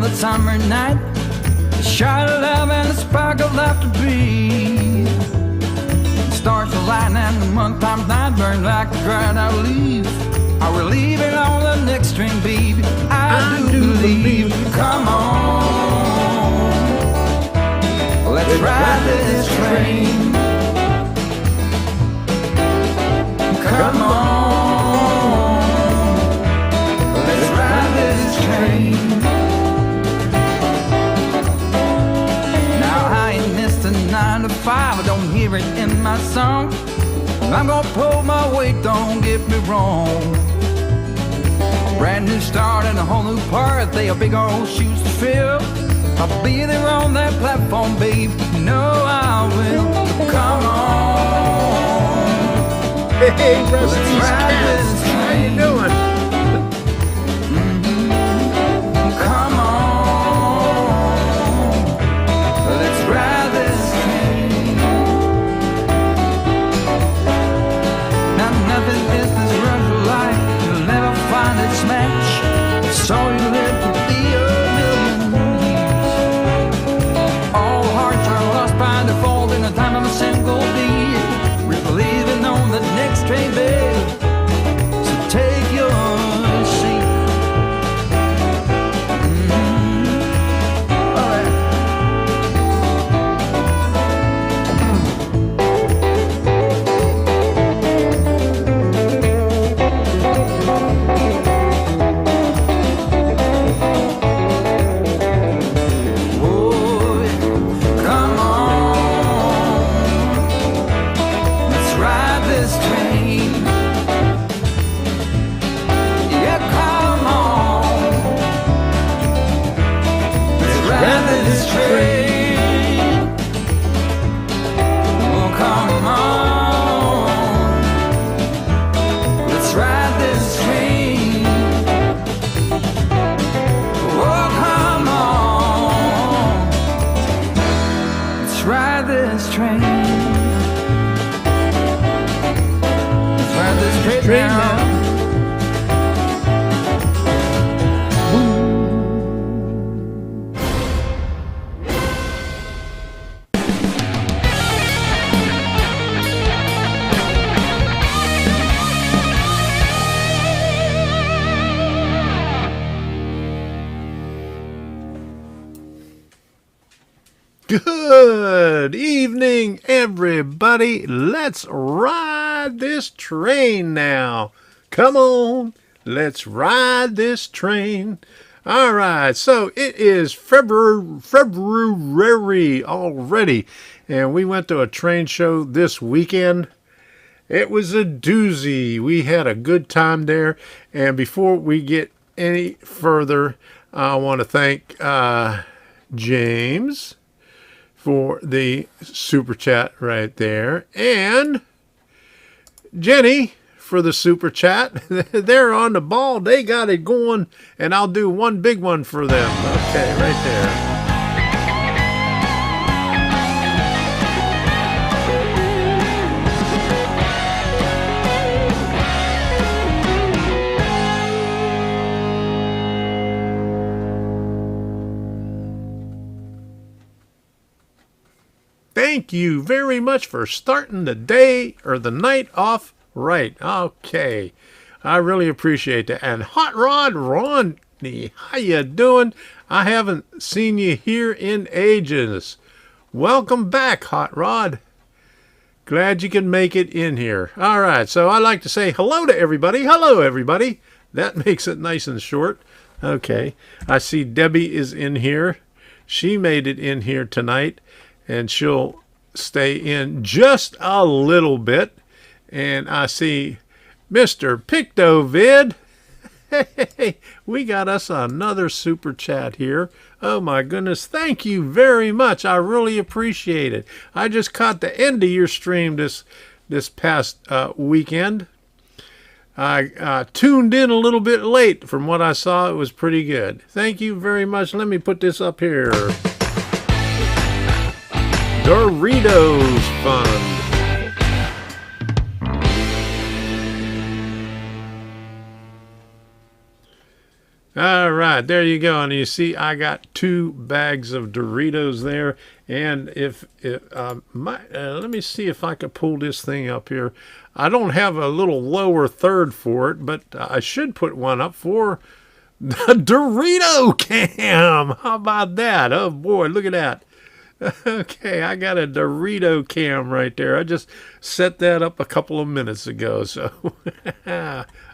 the summer night, a shot of love and a spark of laughter breathe. Stars align and the month times night burn like a dried out leaf. Are we leaving on the next train, baby? I do believe. Come on, let's ride this train. Come on, let's ride this train. Now I ain't missed a 9 to 5, I don't hear it in my song. I'm gonna pull my weight, don't get me wrong. A brand new start and a whole new part, they are big old shoes to fill. I'll be there on that platform, babe, you know I will. Come on, hey, let's ride this train. How you doing? Come on, let's ride this train. Now nothing is this rush of life, you'll never find its match. So you live to be a million years. All hearts are lost by default in the time of a single beat. We're leaving on the next train, babe, so take your seat. All right. Oh, come on, let's ride this train. Yeah, come on, let's ride this train. Oh, come on, let's ride this train. Oh, come on, let's ride this train. Let's ride this train now. Good evening, everybody. Let's ride this train now. Come on, let's ride this train. All right, so it is February already, and we went to a train show this weekend. It was a doozy. We had a good time there, and before we get any further, I want to thank James for the super chat right there, and Jenny for the super chat. They're on the ball. They got it going, and I'll do one big one for them. Okay, right there. Thank you very much for starting the day or the night off right. Okay. I really appreciate that. And Hot Rod Ronnie, how you doing? I haven't seen you here in ages. Welcome back, Hot Rod. Glad you can make it in here. All right. So I like to say hello to everybody. Hello, everybody. That makes it nice and short. Okay. I see Debbie is in here. She made it in here tonight. And she'll stay in just a little bit. And I see Mr. Pictovid. Hey, we got us another super chat here. Oh my goodness, thank you very much. I really appreciate it. I just caught the end of your stream this past weekend. I tuned in a little bit late. From what I saw, it was pretty good. Thank you very much. Let me put this up here. Doritos Fund. All right, there you go. And you see, I got 2 bags of Doritos there. And let me see if I could pull this thing up here. I don't have a little lower third for it, but I should put one up for the Dorito cam. How about that? Oh boy, look at that. Okay, I got a Dorito cam right there. I just set that up a couple of minutes ago. So,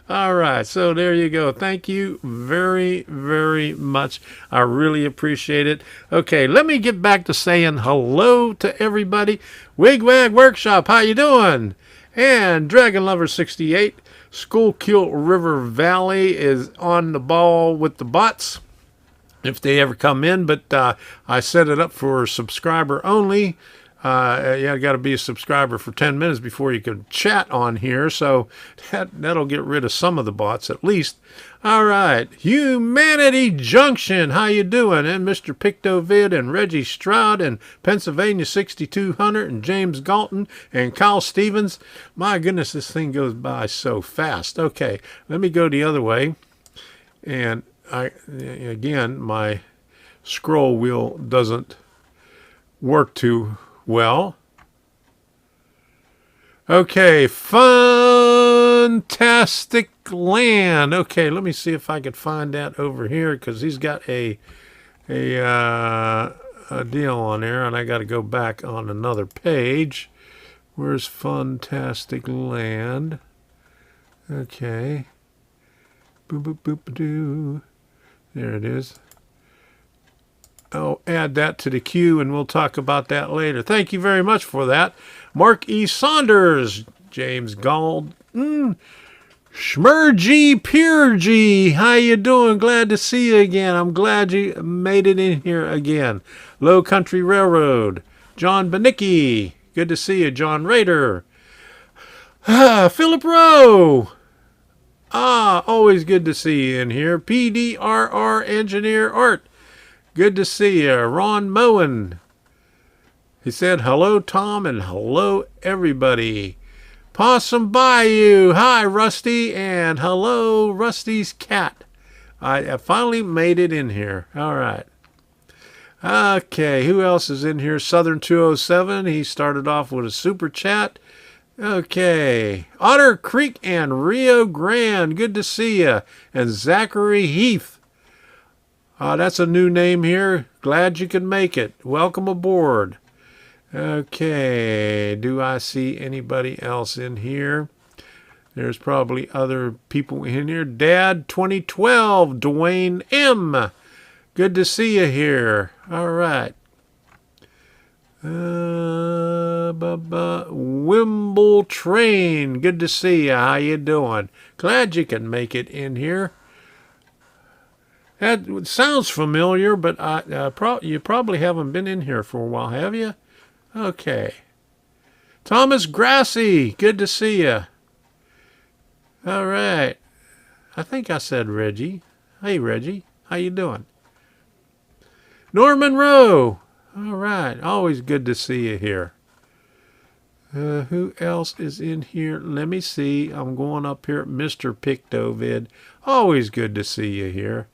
all right. So there you go. Thank you very, very much. I really appreciate it. Okay, let me get back to saying hello to everybody. Wigwag Workshop, how you doing? And Dragon Lover 68, Schuylkill River Valley is on the ball with the bots, if they ever come in, but I set it up for subscriber only. You got to be a subscriber for 10 minutes before you can chat on here, so that'll get rid of some of the bots at least. All right, Humanity Junction, how you doing? And Mr. Pictovid and Reggie Stroud and Pennsylvania 6200 and James Galton and Kyle Stevens. My goodness, this thing goes by so fast. Okay, let me go the other way, and again, my scroll wheel doesn't work too well. Okay, Fantastic Land. Okay, let me see if I can find that over here, because he's got a deal on there, and I got to go back on another page. Where's Fantastic Land? Okay. Boop, boop, boop, doo. There it is. I'll add that to the queue, and we'll talk about that later. Thank you very much for that. Mark E. Saunders, James Gold, Schmergy Peergy, how you doing? Glad to see you again. I'm glad you made it in here again. Low Country Railroad, John Benicki, good to see you. John Rader, Philip Rowe. Always good to see you in here. PDRR Engineer Art. Good to see you. Ron Moen. He said, hello, Tom, and hello, everybody. Possum Bayou. Hi, Rusty, and hello, Rusty's cat. I finally made it in here. All right. Okay, who else is in here? Southern 207. He started off with a super chat. Okay, Otter Creek and Rio Grande, good to see you. And Zachary Heath, that's a new name here. Glad you could make it. Welcome aboard. Okay, do I see anybody else in here? There's probably other people in here. Dad 2012, Dwayne M. Good to see you here. All right. Wimble Train, good to see you. How you doing? Glad you can make it in here. That sounds familiar, but you probably haven't been in here for a while, have you? Okay. Thomas Grassy, good to see you. All right. I think I said Reggie. Hey, Reggie. How you doing? Norman Rowe. All right. Always good to see you here. Who else is in here? Let me see. I'm going up here. Mr. Pictovid. Always good to see you here.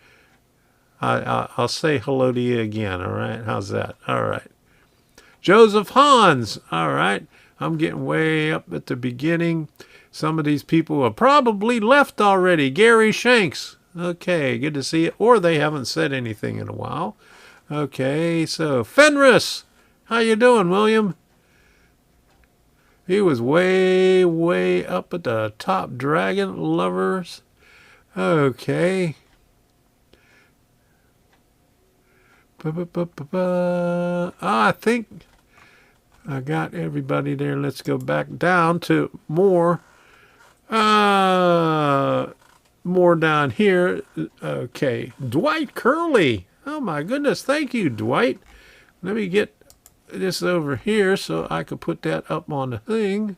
I'll say hello to you again. All right. How's that? All right. Joseph Hans. All right. I'm getting way up at the beginning. Some of these people have probably left already. Gary Shanks. Okay. Good to see you. Or they haven't said anything in a while. Okay. So Fenris. How you doing, William? He was way, way up at the top. Dragon Lovers. Okay. I think I got everybody there. Let's go back down to more. More down here. Okay. Dwight Curley. Oh, my goodness. Thank you, Dwight. Let me get this over here so I could put that up on the thing.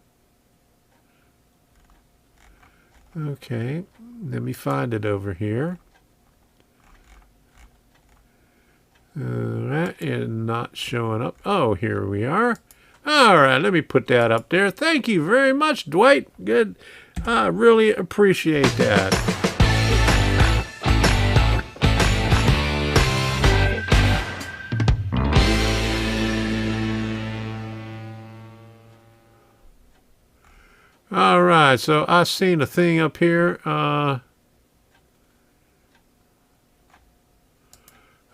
Okay. Let me find it over here. That is not showing up. Oh, here we are. All right, let me put that up there. Thank you very much, Dwight. Good. I really appreciate that. right, so I seen a thing up here.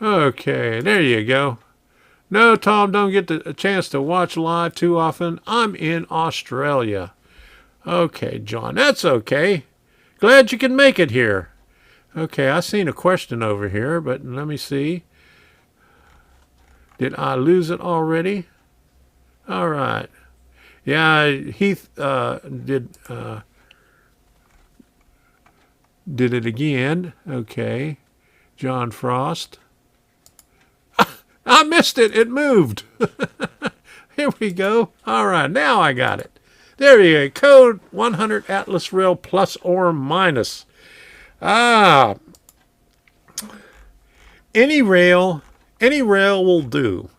Okay, there you go. No, Tom, don't get a chance to watch live too often. I'm in Australia. Okay, John, that's okay. Glad you can make it here. Okay, I seen a question over here, but let me see. Did I lose it already? All right. Yeah, Heath did it again. Okay. John Frost. I missed it. It moved. Here we go. All right, now I got it. There you go. Code 100 Atlas Rail plus or minus. Ah. Any rail will do.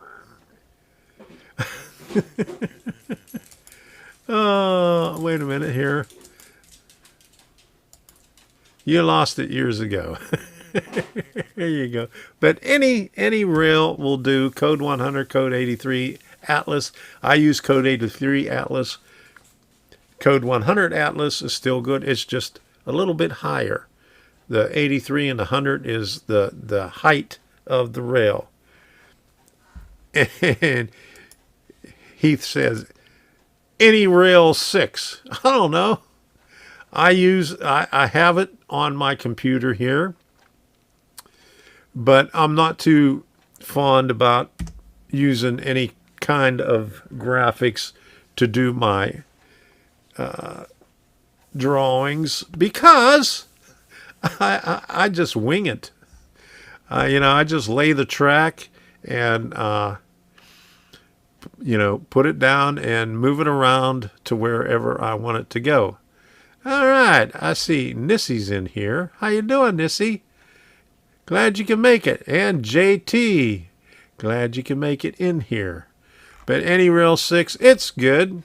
Wait a minute here. You lost it years ago. There you go. But any rail will do. Code 100, code 83 Atlas. I use code 83 Atlas. Code 100 Atlas is still good. It's just a little bit higher. The 83 and the 100 is the height of the rail. And Heath says, any rail 6. I don't know. I have it on my computer here, but I'm not too fond about using any kind of graphics to do my drawings because I just wing it. I just lay the track and put it down and move it around to wherever I want it to go. All right, I see Nissy's in here. How you doing, Nissy? Glad you can make it. And JT, glad you can make it in here. But any rail 6, it's good.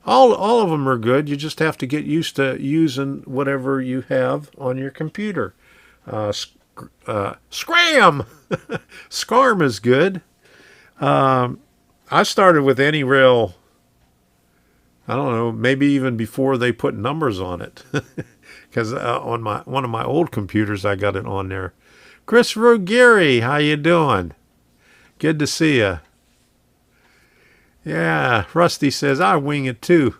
All of them are good. You just have to get used to using whatever you have on your computer. Scram! Scarm is good. I started with any rail, I don't know, maybe even before they put numbers on it. Because on one of my old computers, I got it on there. Chris Ruggieri, how you doing? Good to see you. Yeah, Rusty says, I wing it too.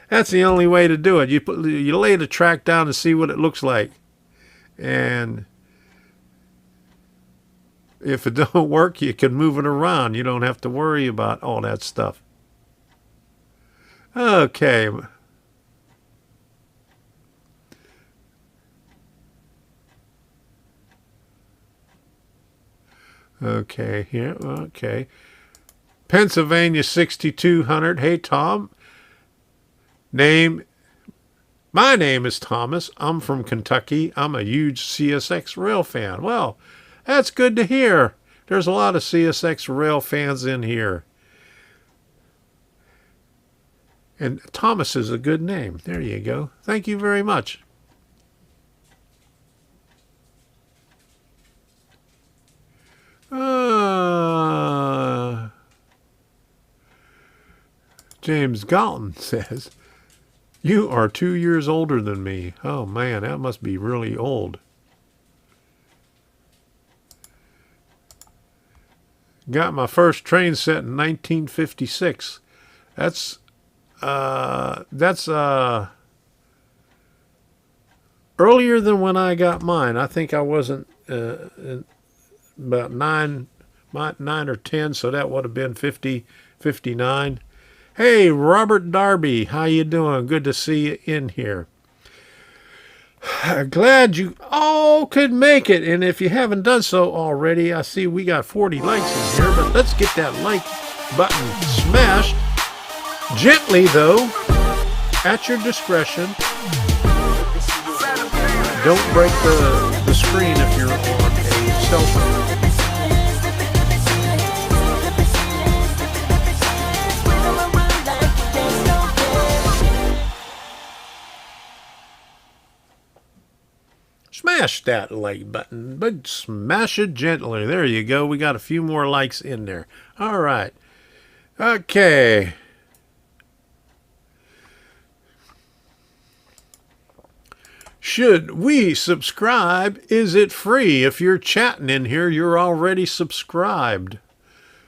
That's the only way to do it. You lay the track down and see what it looks like. And if it don't work, you can move it around. You don't have to worry about all that stuff. Okay. Okay, here, okay. Pennsylvania 6200. Hey, Tom. My name is Thomas. I'm from Kentucky. I'm a huge CSX rail fan. Well, that's good to hear. There's a lot of CSX rail fans in here. And Thomas is a good name. There you go. Thank you very much. James Galton says, you are 2 years older than me. Oh, man, that must be really old. Got my first train set in 1956. That's earlier than when I got mine. I think I wasn't about 9 or 10, so that would have been 59. Hey, Robert Darby, how you doing? Good to see you in here. Glad you all could make it, and if you haven't done so already, I see we got 40 likes in here, but let's get that like button smashed. Gently, though, at your discretion. Don't break the screen if you're on a cell phone. Smash that like button, but smash it gently. There you go. We got a few more likes in there. All right. Okay. should we subscribe? Is it free? If you're chatting in here, you're already subscribed.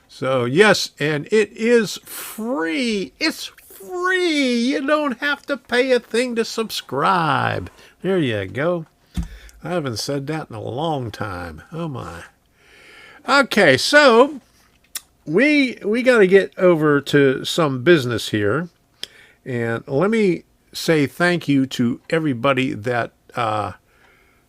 So yes, and it is free. It's free. You don't have to pay a thing to subscribe. There you go. I haven't said that in a long time. Oh my. Okay, so we got to get over to some business here. And let me say thank you to everybody that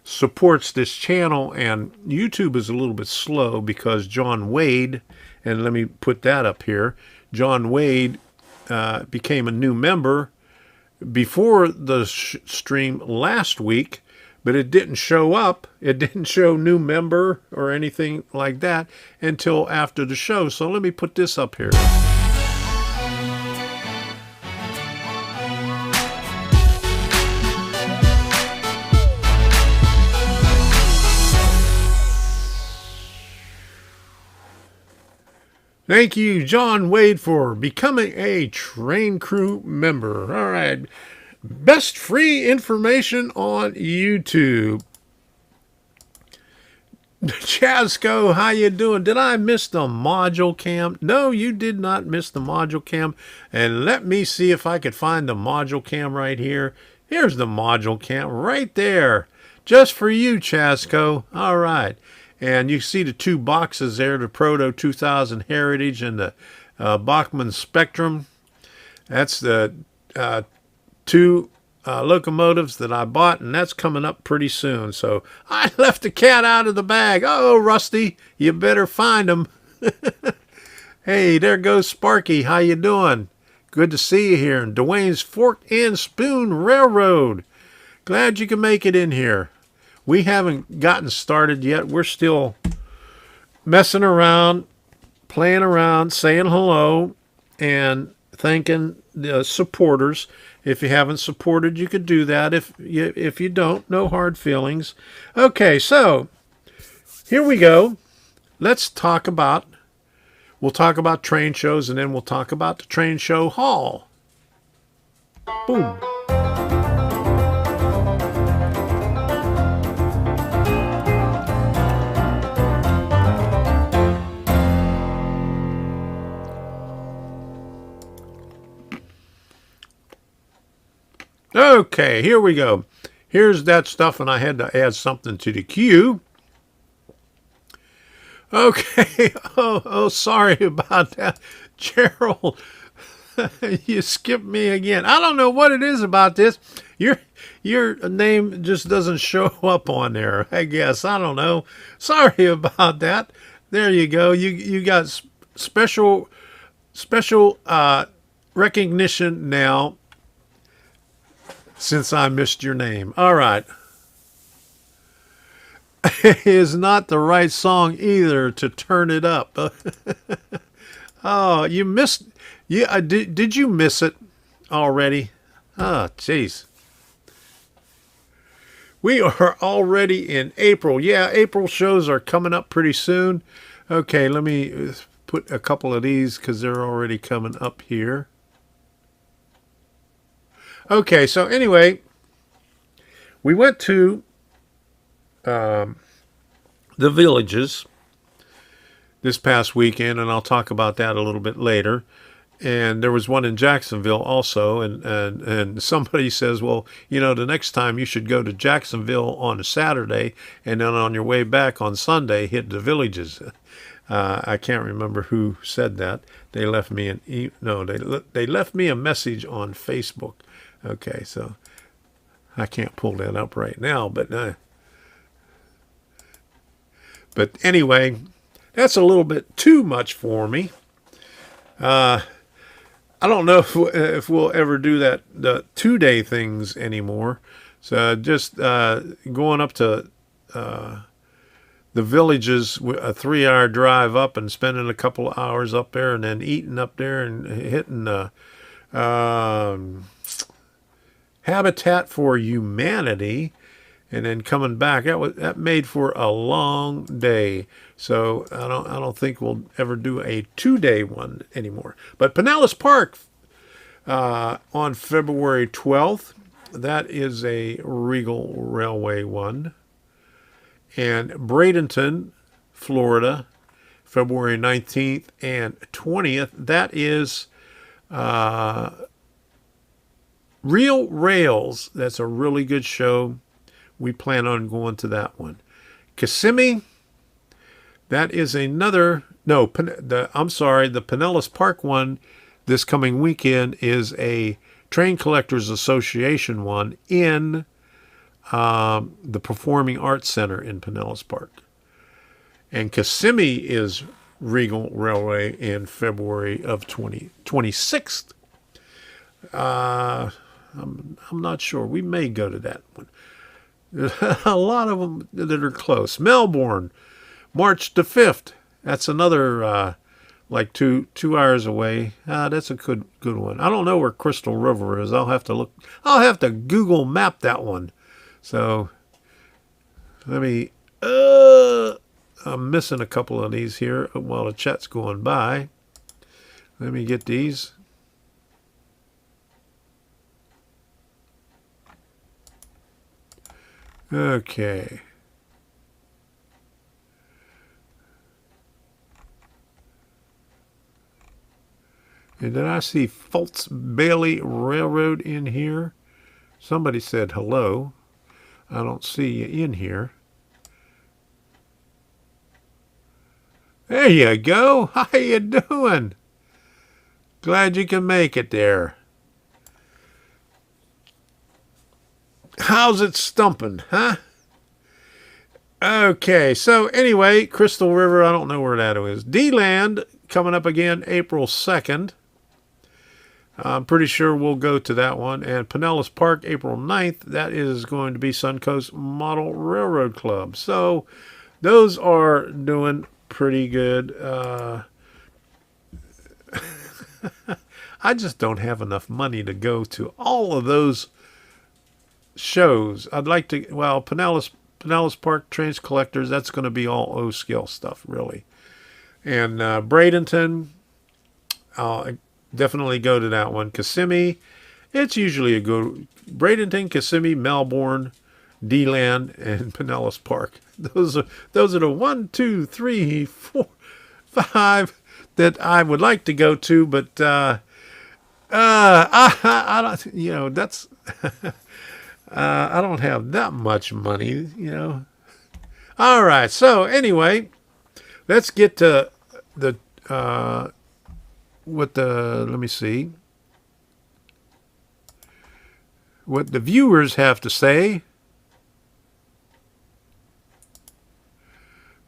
supports this channel. And YouTube is a little bit slow because John Wade, and let me put that up here, John Wade became a new member before the stream last week, but it didn't show up. It didn't show new member or anything like that until after the show. So let me put this up here. Thank you, John Wade, for becoming a train crew member. All right. Best free information on YouTube. Chasco, how you doing? Did I miss the module cam? No, you did not miss the module cam. And let me see if I could find the module cam right here. Here's the module cam right there. Just for you, Chasco. All right. And you see the two boxes there, the Proto 2000 Heritage and the Bachmann Spectrum. That's the two locomotives that I bought, and that's coming up pretty soon. So I left the cat out of the bag. Oh, Rusty, you better find him. Hey, there goes Sparky. How you doing? Good to see you here in Dwayne's Fork and Spoon Railroad. Glad you can make it in here. We haven't gotten started yet. We're still messing around, playing around, saying hello, and thanking the supporters. If you haven't supported, you could do that. If you don't, no hard feelings. Okay, so here we go. We'll talk about train shows, and then we'll talk about the train show hall. Boom. Okay, here we go. Here's that stuff, and I had to add something to the queue. Okay. Oh, sorry about that, Gerald. You skipped me again. I don't know what it is about this. Your name just doesn't show up on there, I guess. I don't know. Sorry about that. There you go. You got special recognition now, since I missed your name. All right. Is not the right song either to turn it up. Oh, you missed. Yeah, did you miss it already? Oh, jeez. We are already in April. Yeah, April shows are coming up pretty soon. Okay, let me put a couple of these because they're already coming up here. Okay, so anyway, we went to the villages this past weekend, and I'll talk about that a little bit later. And there was one in Jacksonville also, and somebody says, well, the next time you should go to Jacksonville on a Saturday, and then on your way back on Sunday, hit the villages. I can't remember who said that. They left me they left me a message on Facebook. Okay, so I can't pull that up right now, but anyway, that's a little bit too much for me. I don't know if we'll ever do the 2-day things anymore. So just going up to the villages, a 3-hour drive up and spending a couple of hours up there, and then eating up there and hitting Habitat for Humanity, and then coming back. That made for a long day. So I don't think we'll ever do a 2-day one anymore. But Pinellas Park on February 12th that is a Regal Railway one. And Bradenton, Florida, February 19th and 20th. That is Real Rails. That's a really good show. We plan on going to that one. Kissimmee, that is another, no, I'm sorry, the Pinellas Park one this coming weekend is a Train Collectors Association one in the Performing Arts Center in Pinellas Park. And Kissimmee is Regal Railway in February of 26th. I'm not sure. We may go to that one. A lot of them that are close. Melbourne, March the 5th. That's another like two hours away. That's a good one. I don't know where Crystal River is. I'll have to look. I'll have to Google map that one. So let me. I'm missing a couple of these here while the chat's going by. Let me get these. Okay. And did I see Fultz Bailey Railroad in here? Somebody said hello. I don't see you in here. There you go. How you doing? Glad you can make it there. How's it stumping, huh? Okay, so anyway, Crystal River, I don't know where that is. D-Land coming up again April 2nd. I'm pretty sure we'll go to that one. And Pinellas Park, April 9th. That is going to be Suncoast Model Railroad Club. So those are doing pretty good. I just don't have enough money to go to all of those shows. I'd like to, well, Pinellas Park Trains Collectors, that's going to be all O-scale stuff, really. And Bradenton, I'll definitely go to that one. Kissimmee, it's usually a good, Bradenton, Kissimmee, Melbourne, D-Land, and Pinellas Park. Those are the 1, 2, 3, 4, 5 that I would like to go to, but I don't, you know, that's I don't have that much money, you know. All right, so anyway, let's get to the let me see what the viewers have to say.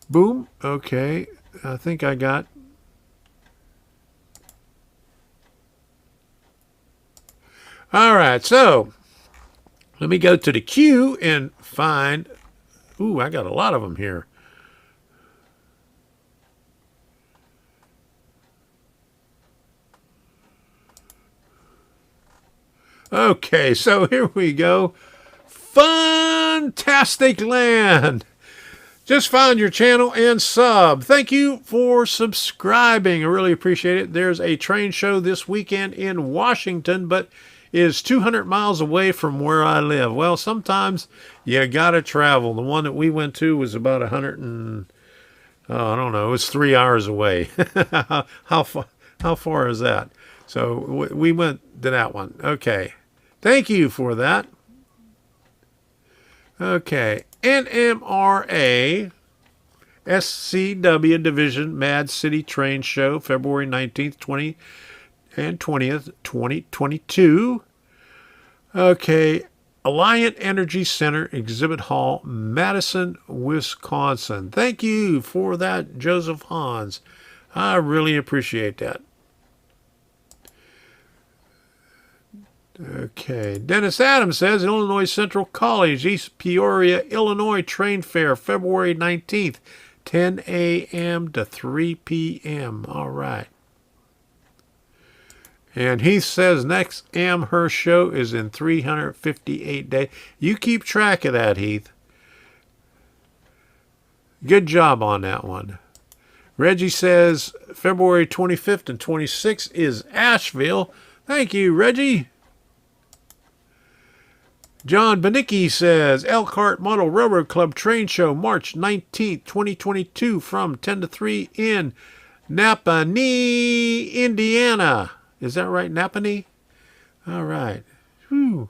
Boom. Okay, I think I got. All right, so let me go to the queue and find. Ooh, I got a lot of them here. Okay, so here we go. Fantastic Land. Just found your channel and sub. Thank you for subscribing. I really appreciate it. There's a train show this weekend in Washington, but is 200 miles away from where I live. Well, sometimes you gotta travel. The one that we went to was about 100 and I don't know. It was 3 hours away. How far is that? So we went to that one. Okay. Thank you for that. Okay. NMRA SCW Division Mad City Train Show, February 19th, 20th, and 20th, 2022. Okay. Alliant Energy Center Exhibit Hall, Madison, Wisconsin. Thank you for that, Joseph Hans. I really appreciate that. Okay. Dennis Adams says Illinois Central College, East Peoria, Illinois Train Fair, February 19th, 10 a.m. to 3 p.m. All right. And Heath says next Amherst show is in 358 days. You keep track of that, Heath. Good job on that one. Reggie says February 25th and 26th is Asheville. Thank you, Reggie. John Benicki says, Elkhart Model Railroad Club Train Show, March 19th, 2022, from 10 to 3 in Napanee, Indiana. Is that right, Napanee? All right. Whew.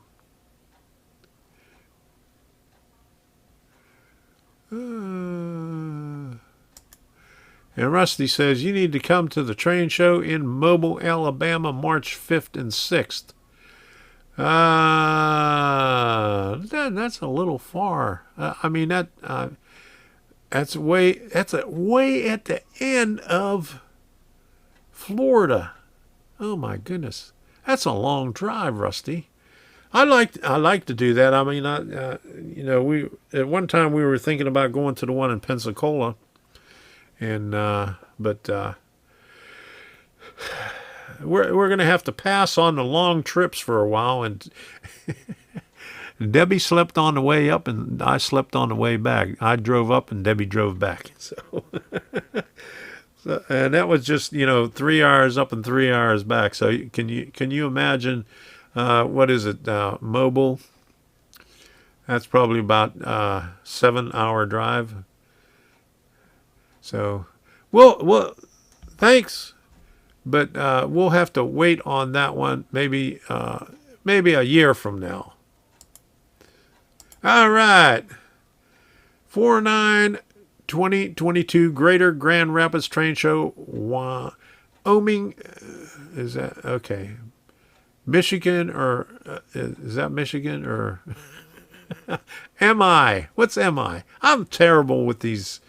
And Rusty says, you need to come to the train show in Mobile, Alabama, March 5th and 6th. That's a little far. I mean, that's way at the end of Florida. Oh my goodness, that's a long drive, Rusty. I like to do that. I mean, we at one time we were thinking about going to the one in Pensacola, and but we're going to have to pass on the long trips for a while. And Debbie slept on the way up, and I slept on the way back. I drove up, and Debbie drove back. So and that was just 3 hours up and 3 hours back. So can you imagine? What is it? Mobile. That's probably about 7-hour drive. So, well, thanks, but we'll have to wait on that one. Maybe a year from now. All right. 4/9/2022 Greater Grand Rapids Train Show. Wyoming. Is that okay? Michigan, or is that Michigan, or MI? What's MI? I'm terrible with these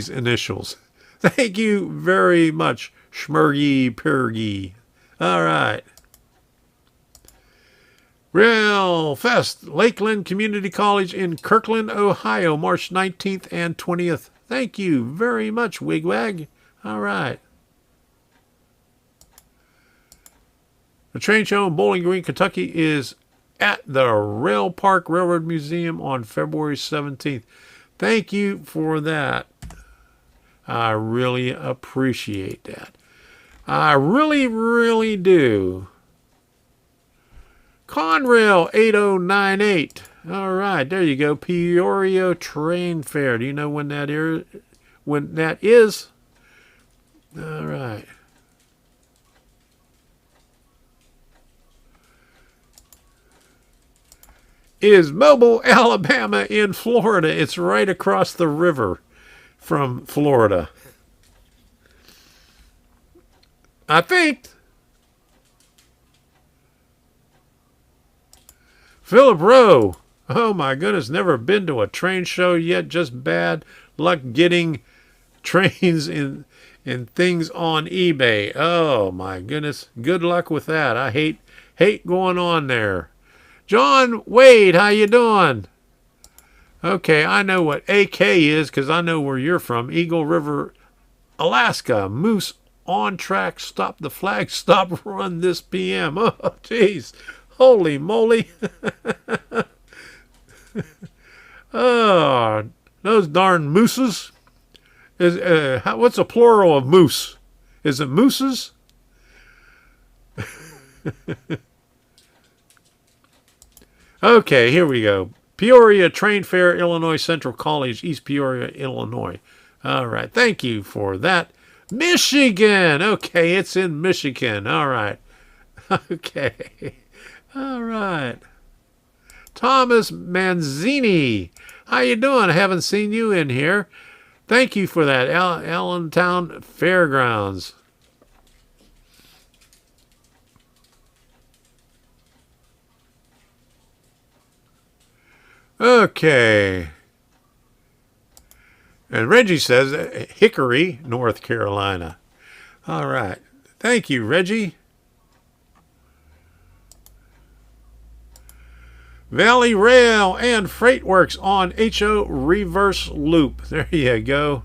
initials. Thank you very much, Schmurgy Purgy. All right. Rail Fest, Lakeland Community College in Kirkland, Ohio, March 19th and 20th. Thank you very much, Wigwag. All right. The train show in Bowling Green, Kentucky is at the Rail Park Railroad Museum on February 17th. Thank you for that. I really appreciate that. I really, really do. Conrail 8098. All right, there you go. Peoria Train Fair. Do you know when that is? All right. Is Mobile, Alabama in Florida. It's right across the river from Florida. I think. Philip Rowe. Oh my goodness, never been to a train show yet. Just bad luck getting trains in things on eBay. Oh my goodness. Good luck with that. I hate going on there. John Wade, how you doing? Okay, I know what AK is because I know where you're from. Eagle River, Alaska. Moose on track. Stop the flag. Stop run this PM. Oh, jeez. Holy moly. Oh, those darn mooses. What's a plural of moose? Is it mooses? Okay, here we go. Peoria Train Fair, Illinois Central College, East Peoria, Illinois. All right, thank you for that. Michigan. Okay, it's in Michigan. All right. Okay. All right. Thomas Manzini. How you doing? I haven't seen you in here. Thank you for that. Allentown Fairgrounds. Okay. And Reggie says Hickory, North Carolina. All right. Thank you, Reggie. Valley Rail and Freight Works on HO Reverse Loop. There you go.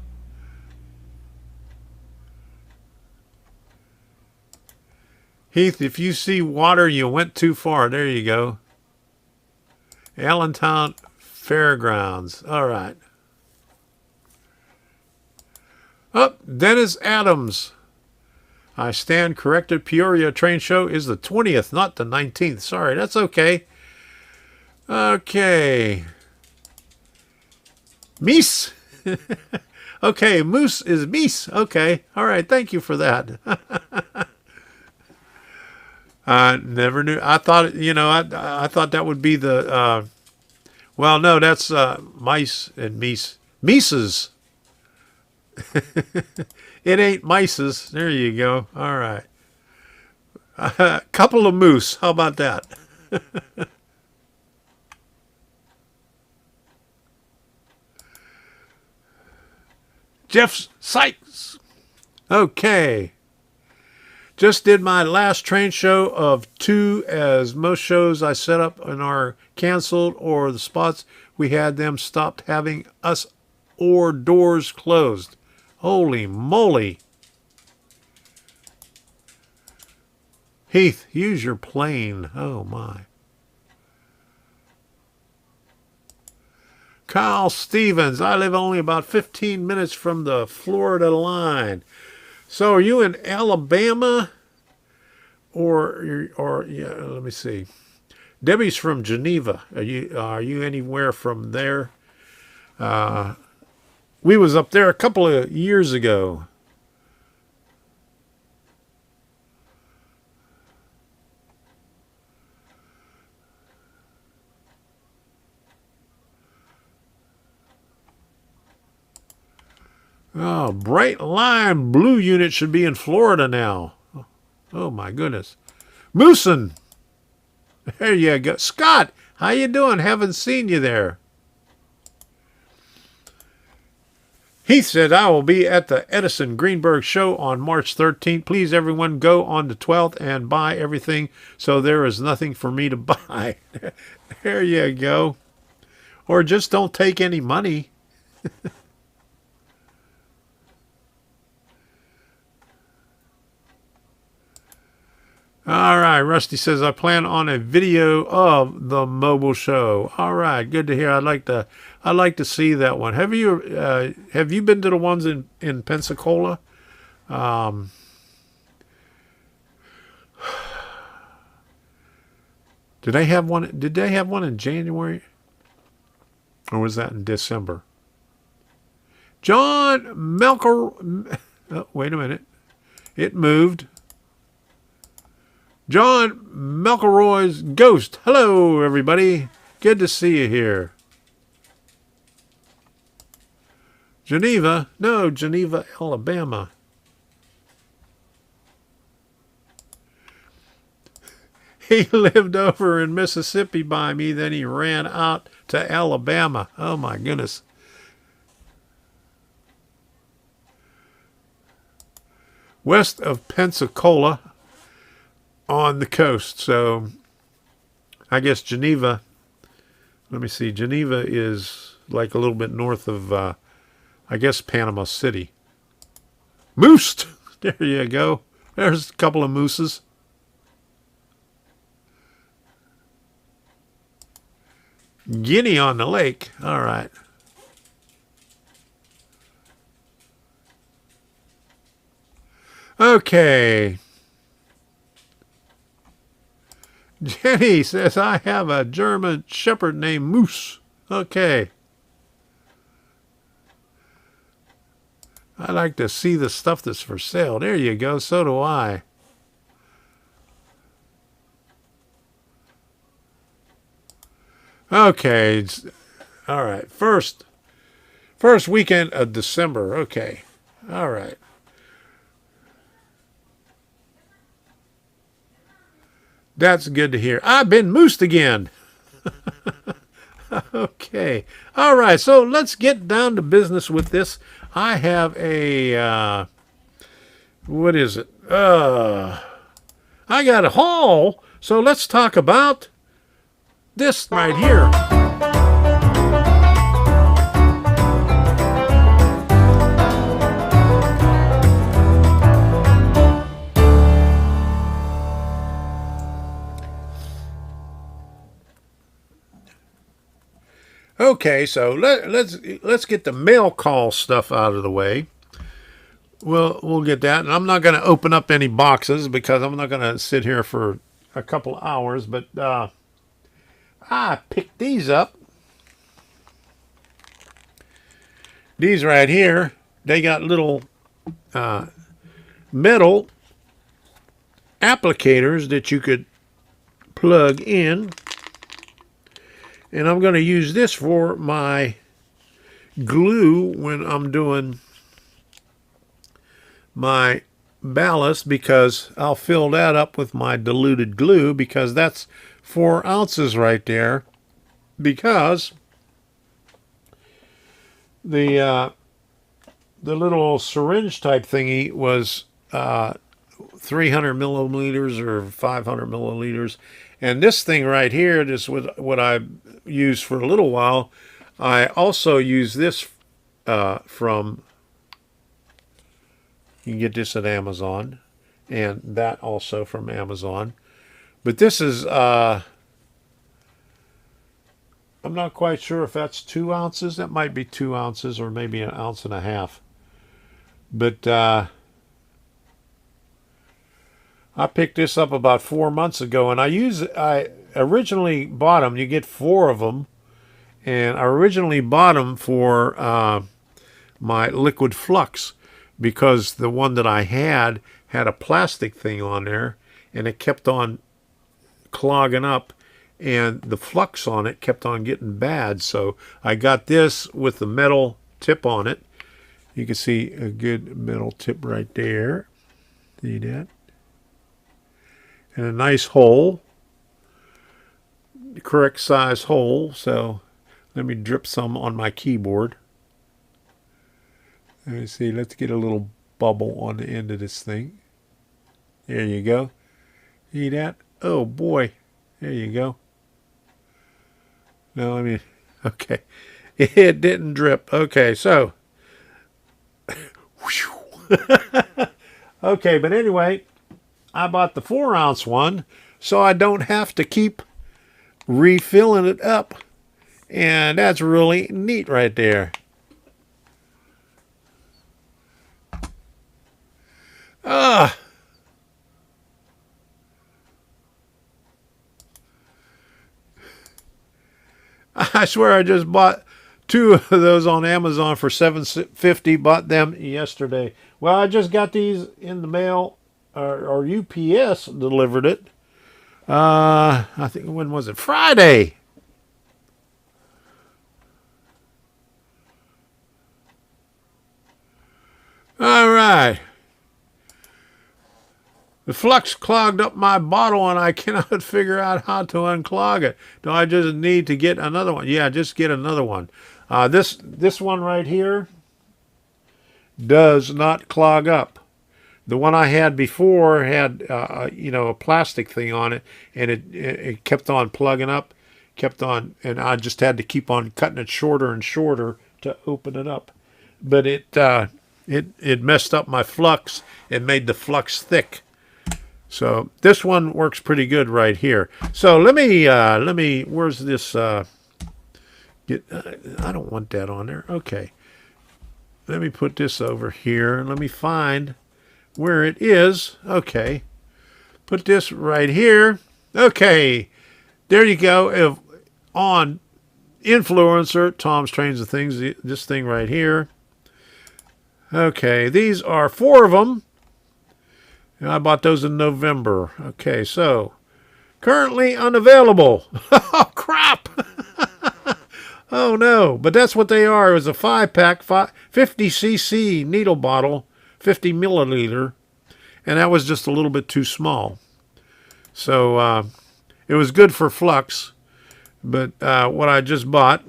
Heath, if you see water, you went too far. There you go. Allentown Fairgrounds. All right. Oh, Dennis Adams. I stand corrected. Peoria Train Show is the 20th, not the 19th. Sorry, that's okay. Okay. Meese. Okay, moose is meese. Okay. All right. Thank you for that. I never knew. I thought, I thought that would be the, well, no, that's mice and meese. Mises. It ain't mices. There you go. All right. Couple of moose. How about that? Jeff Sykes. Okay. Just did my last train show of 2, as most shows I set up and are canceled, or the spots we had them stopped having us or doors closed. Holy moly. Heath, use your plane. Oh my. Kyle Stevens, I live only about 15 minutes from the Florida line. So are you in Alabama? Or yeah, let me see. Debbie's from Geneva. Are you anywhere from there? We was up there a couple of years ago. Oh, Bright Line Blue Unit should be in Florida now. Oh my goodness. Moosin. There you go. Scott, how you doing? Haven't seen you there. Heath said, I will be at the Edison Greenberg show on March 13th. Please, everyone, go on the 12th and buy everything so there is nothing for me to buy. There you go. Or just don't take any money. All right, Rusty says, I plan on a video of the mobile show. All right, good to hear. I'd like to see that one. Have you been to the ones in Pensacola? Did they have one in January? Or was that in December? John Melker. Oh, wait a minute. It moved. John McElroy's Ghost. Hello, everybody. Good to see you here. Geneva. No, Geneva, Alabama. He lived over in Mississippi by me, then he ran out to Alabama. Oh, my goodness. West of Pensacola. On the coast, so I guess Geneva, let me see, Geneva is like a little bit north of, I guess, Panama City. Moose! There you go. There's a couple of mooses. Guinea on the lake. All right. Okay. Jenny says, I have a German Shepherd named Moose. Okay. I like to see the stuff that's for sale. There you go. So do I. Okay. All right. First weekend of December. Okay. All right. That's good to hear. I've been moosed again. Okay. All right. So let's get down to business with this. I have a, what is it? I got a haul. So let's talk about this right here. Okay, so let's get the mail call stuff out of the way. We'll get that, and I'm not going to open up any boxes because I'm not going to sit here for a couple hours. But I picked these up. These right here, they got little metal applicators that you could plug in. And I'm going to use this for my glue when I'm doing my ballast, because I'll fill that up with my diluted glue, because that's 4 ounces right there, because the little syringe type thingy was 300 milliliters or 500 milliliters, and this thing right here, this is what I used for a little while. I also use this from, you can get this at Amazon, and that also from Amazon. But this is I'm not quite sure if that's 2 ounces. That might be 2 ounces, or maybe 1.5 ounces. But I picked this up about 4 months ago, and I originally bought them. You get 4 of them, and I originally bought them for my liquid flux, because the one that I had a plastic thing on there, and it kept on clogging up, and the flux on it kept on getting bad. So I got this with the metal tip on it. You can see a good metal tip right there. See that? And a nice hole, the correct size hole. So let me drip some on my keyboard. Let me see, let's get a little bubble on the end of this thing. There you go. See that? Oh boy. There you go. No, I mean, okay. It didn't drip. Okay, so. Okay, but anyway, I bought the 4 ounce one, so I don't have to keep refilling it up. And that's really neat right there. I swear I just bought 2 of those on Amazon for $7.50. Bought them yesterday. Well, I just got these in the mail, or UPS delivered it. I think, when was it? Friday. All right. The flux clogged up my bottle, and I cannot figure out how to unclog it. Do I just need to get another one? Yeah, just get another one. This one right here does not clog up. The one I had before had a plastic thing on it, and it kept on plugging up, and I just had to keep on cutting it shorter and shorter to open it up. But it messed up my flux and made the flux thick. So this one works pretty good right here. So let me where's this I don't want that on there. Okay. Let me put this over here, and let me find where it is. Okay. Put this right here. Okay. There you go. On Influencer, Tom's Trains and Things, this thing right here. Okay, these are 4 of them. I bought those in November. Okay, so currently unavailable. Oh, crap. Oh, no. But that's what they are. It was a 5-pack, 50cc needle bottle, 50 milliliter. And that was just a little bit too small. So it was good for flux. But what I just bought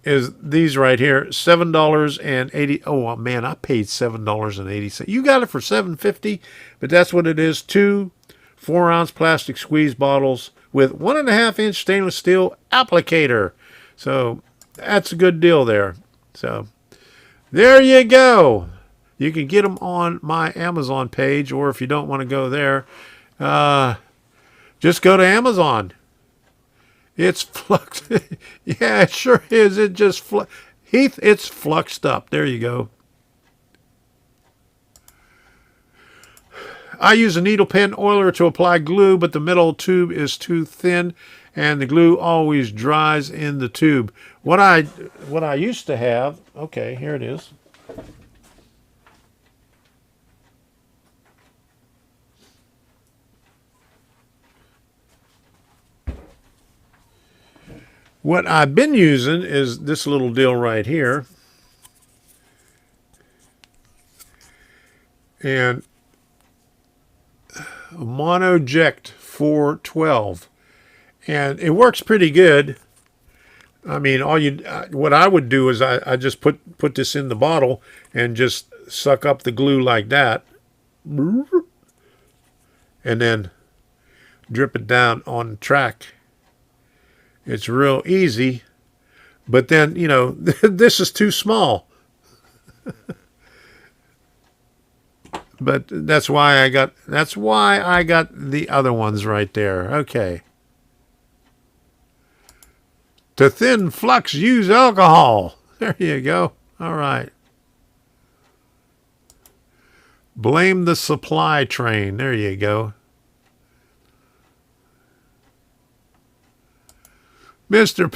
is these right here, $7.80. Oh man, I paid $7.80. You got it for $7.50, but that's what it is. 2 4-ounce plastic squeeze bottles with 1.5-inch stainless steel applicator. So that's a good deal there. So there you go. You can get them on my Amazon page, or if you don't want to go there, just go to Amazon. It's fluxed. Yeah, it sure is. It just Heath, it's fluxed up. There you go. I use a needle pen oiler to apply glue, but the metal tube is too thin, and the glue always dries in the tube. What I used to have, okay, here it is. What I've been using is this little deal right here. And Monoject 412. And it works pretty good. I mean, what I would do is I just put this in the bottle and just suck up the glue like that. And then drip it down on the track. It's real easy, but then, you know, this is too small. But that's why I got the other ones right there. Okay. To thin flux, use alcohol. There you go. All right. Blame the supply train. There you go. Mr.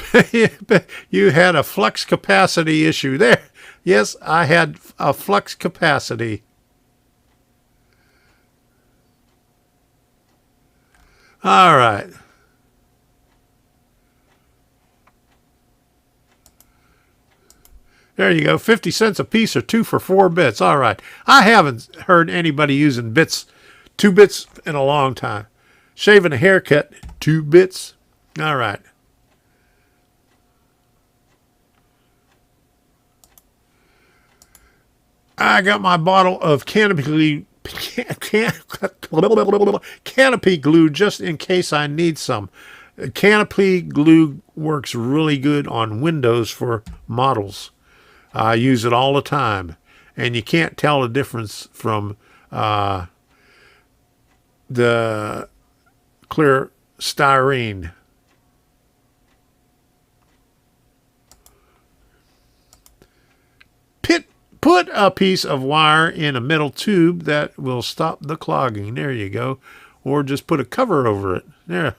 You had a flux capacity issue there. Yes, I had a flux capacity. All right. There you go. 50 cents a piece or 2 for 4 bits. All right. I haven't heard anybody using 2 bits in a long time. Shaving a haircut, 2 bits. All right. I got my bottle of canopy glue just in case I need some. Canopy glue works really good on windows for models. I use it all the time, and you can't tell the difference from the clear styrene. Put a piece of wire in a metal tube that will stop the clogging. There you go. Or just put a cover over it. There.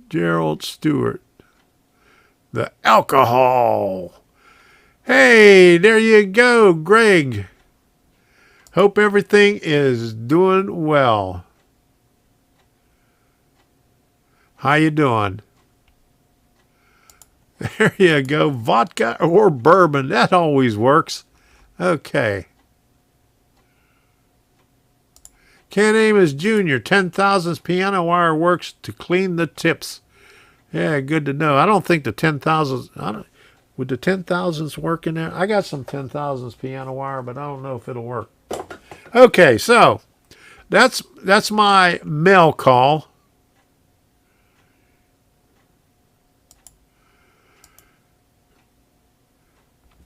Gerald Stewart. The alcohol. Hey, there you go, Greg. Hope everything is doing well. How you doing? There you go. Vodka or bourbon. That always works. Okay. Ken Amos Jr. 10,000 piano wire works to clean the tips. Yeah, good to know. I don't think the 10,000s... Would the 10,000s work in there? I got some 10,000s piano wire, but I don't know if it'll work. Okay, so that's my mail call.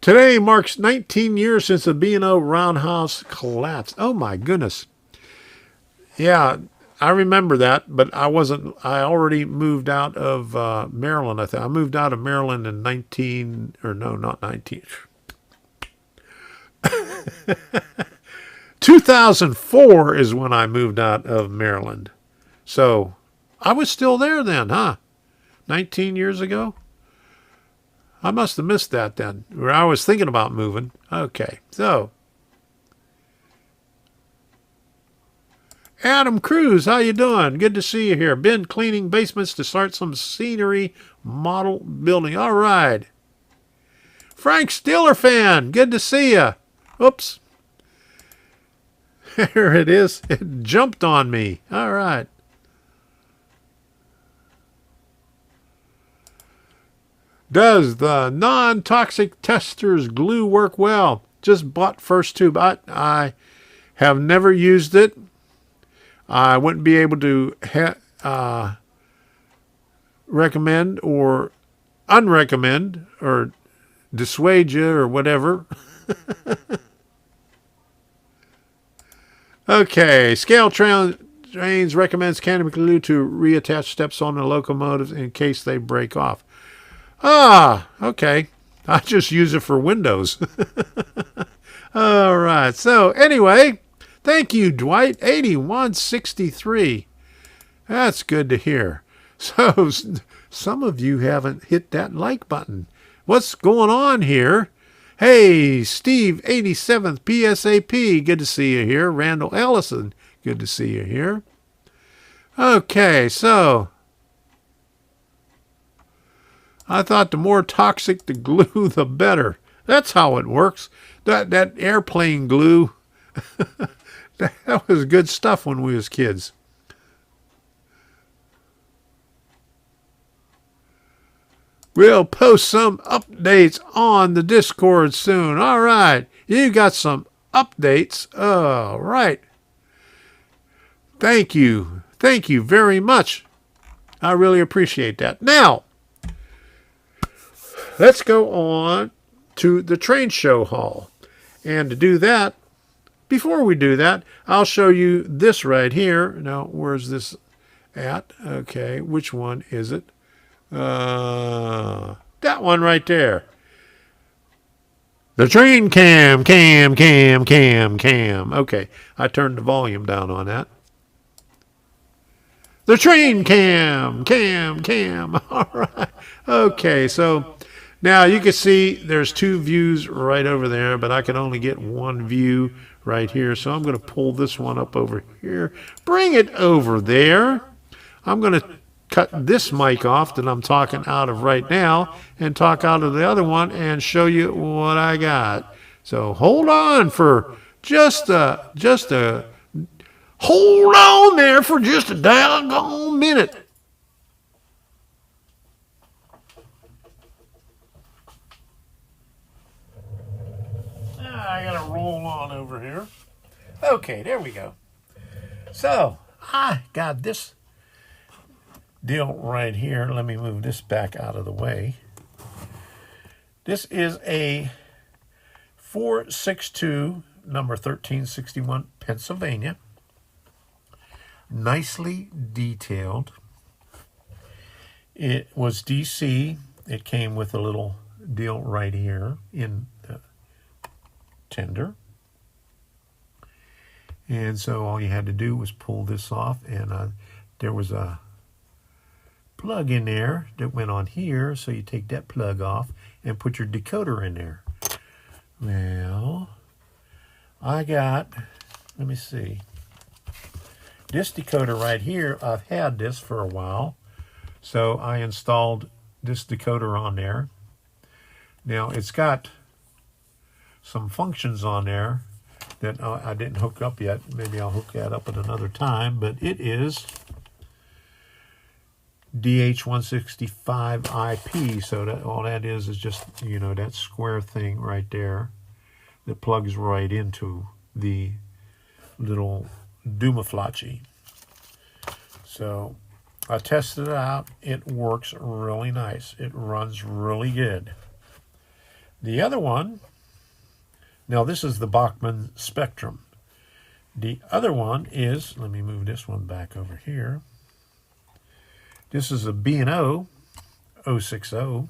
Today marks 19 years since the B&O Roundhouse collapsed. Oh my goodness. Yeah, I remember that, but I already moved out of Maryland, I think. I moved out of Maryland in 2004 is when I moved out of Maryland. So I was still there then, huh? 19 years ago? I must have missed that then. Or I was thinking about moving. Okay, so. Adam Cruz, how you doing? Good to see you here. Been cleaning basements to start some scenery model building. All right. Frank Stiller fan, good to see you. Oops. There it is. It jumped on me. All right. Does the non-toxic tester's glue work well? Just bought first tube. I have never used it. I wouldn't be able to recommend or unrecommend or dissuade you or whatever. Okay, Scale Trains recommends canopy glue to reattach steps on the locomotives in case they break off. Ah, okay. I just use it for windows. All right. So anyway, thank you, Dwight. 8163. That's good to hear. So some of you haven't hit that like button. What's going on here? Hey, Steve, 87th PSAP, good to see you here. Randall Ellison, good to see you here. Okay, so I thought the more toxic the glue, the better. That's how it works. That airplane glue, that was good stuff when we was kids. We'll post some updates on the Discord soon. All right. You got some updates. All right. Thank you. Thank you very much. I really appreciate that. Now, let's go on to the train show hall. And to do that, before we do that, I'll show you this right here. Now, where's this at? Okay, which one is it? That one right there. The train cam. Okay, I turned the volume down on that. The train cam. All right. Okay, so now you can see there's two views right over there, but I can only get one view right here. So I'm going to pull this one up over here. Bring it over there. I'm going to cut this mic off that I'm talking out of right now and talk out of the other one and show you what I got. So hold on for just a hold on there for just a doggone minute. I gotta roll on over here. Okay, there we go. So I got this deal right here. Let me move this back out of the way. This is a 462, number 1361, Pennsylvania. Nicely detailed. It was DC. It came with a little deal right here in the tender. And so all you had to do was pull this off, and there was a plug in there that went on here, so you take that plug off and put your decoder in there. Well, I got, let me see, this decoder right here. I've had this for a while, so I installed this decoder on there. Now it's got some functions on there that I didn't hook up yet. Maybe I'll hook that up at another time, but it is DH165 IP, so that all that is just, you know, that square thing right there that plugs right into the little Dumaflachi. So I tested it out. It works really nice. It runs really good. The other one, now this is the Bachmann Spectrum. The other one is, let me move this one back over here. This is a B&O 060,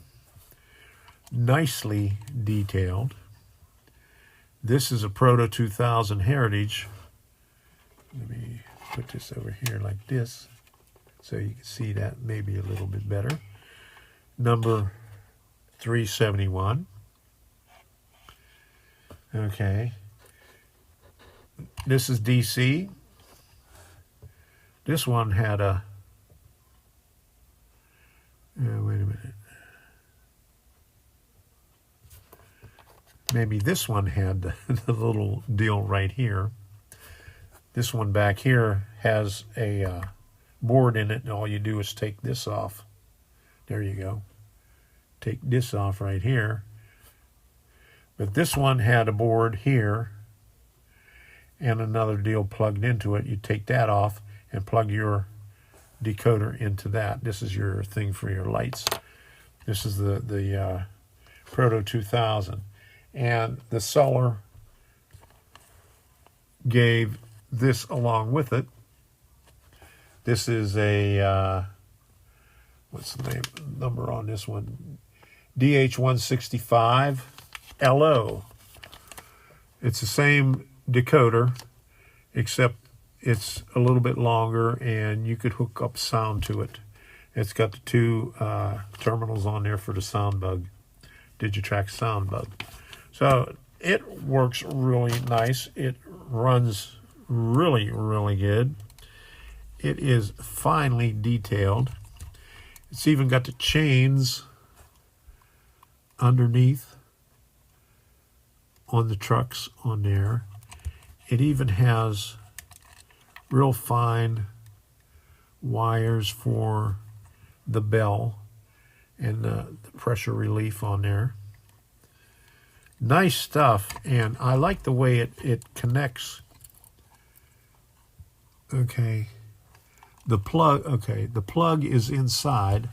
nicely detailed. This is a Proto 2000 Heritage. Let me put this over here like this so you can see that maybe a little bit better. Number 371. Okay. This is DC. This one had a wait a minute. Maybe this one had the little deal right here. This one back here has a board in it, and all you do is take this off. There you go. Take this off right here. But this one had a board here and another deal plugged into it. You take that off and plug your decoder into that. This is your thing for your lights. This is the Proto 2000. And the seller gave this along with it. This is a, what's the number on this one? DH165 LO. It's the same decoder, except it's a little bit longer, and you could hook up sound to it. It's got the two terminals on there for the sound bug, Digitrack sound bug. So it works really nice. It runs really, really good. It is finely detailed. It's even got the chains underneath on the trucks on there. It even has real fine wires for the bell and the pressure relief on there. Nice stuff, and I like the way it connects. Okay, the plug is inside.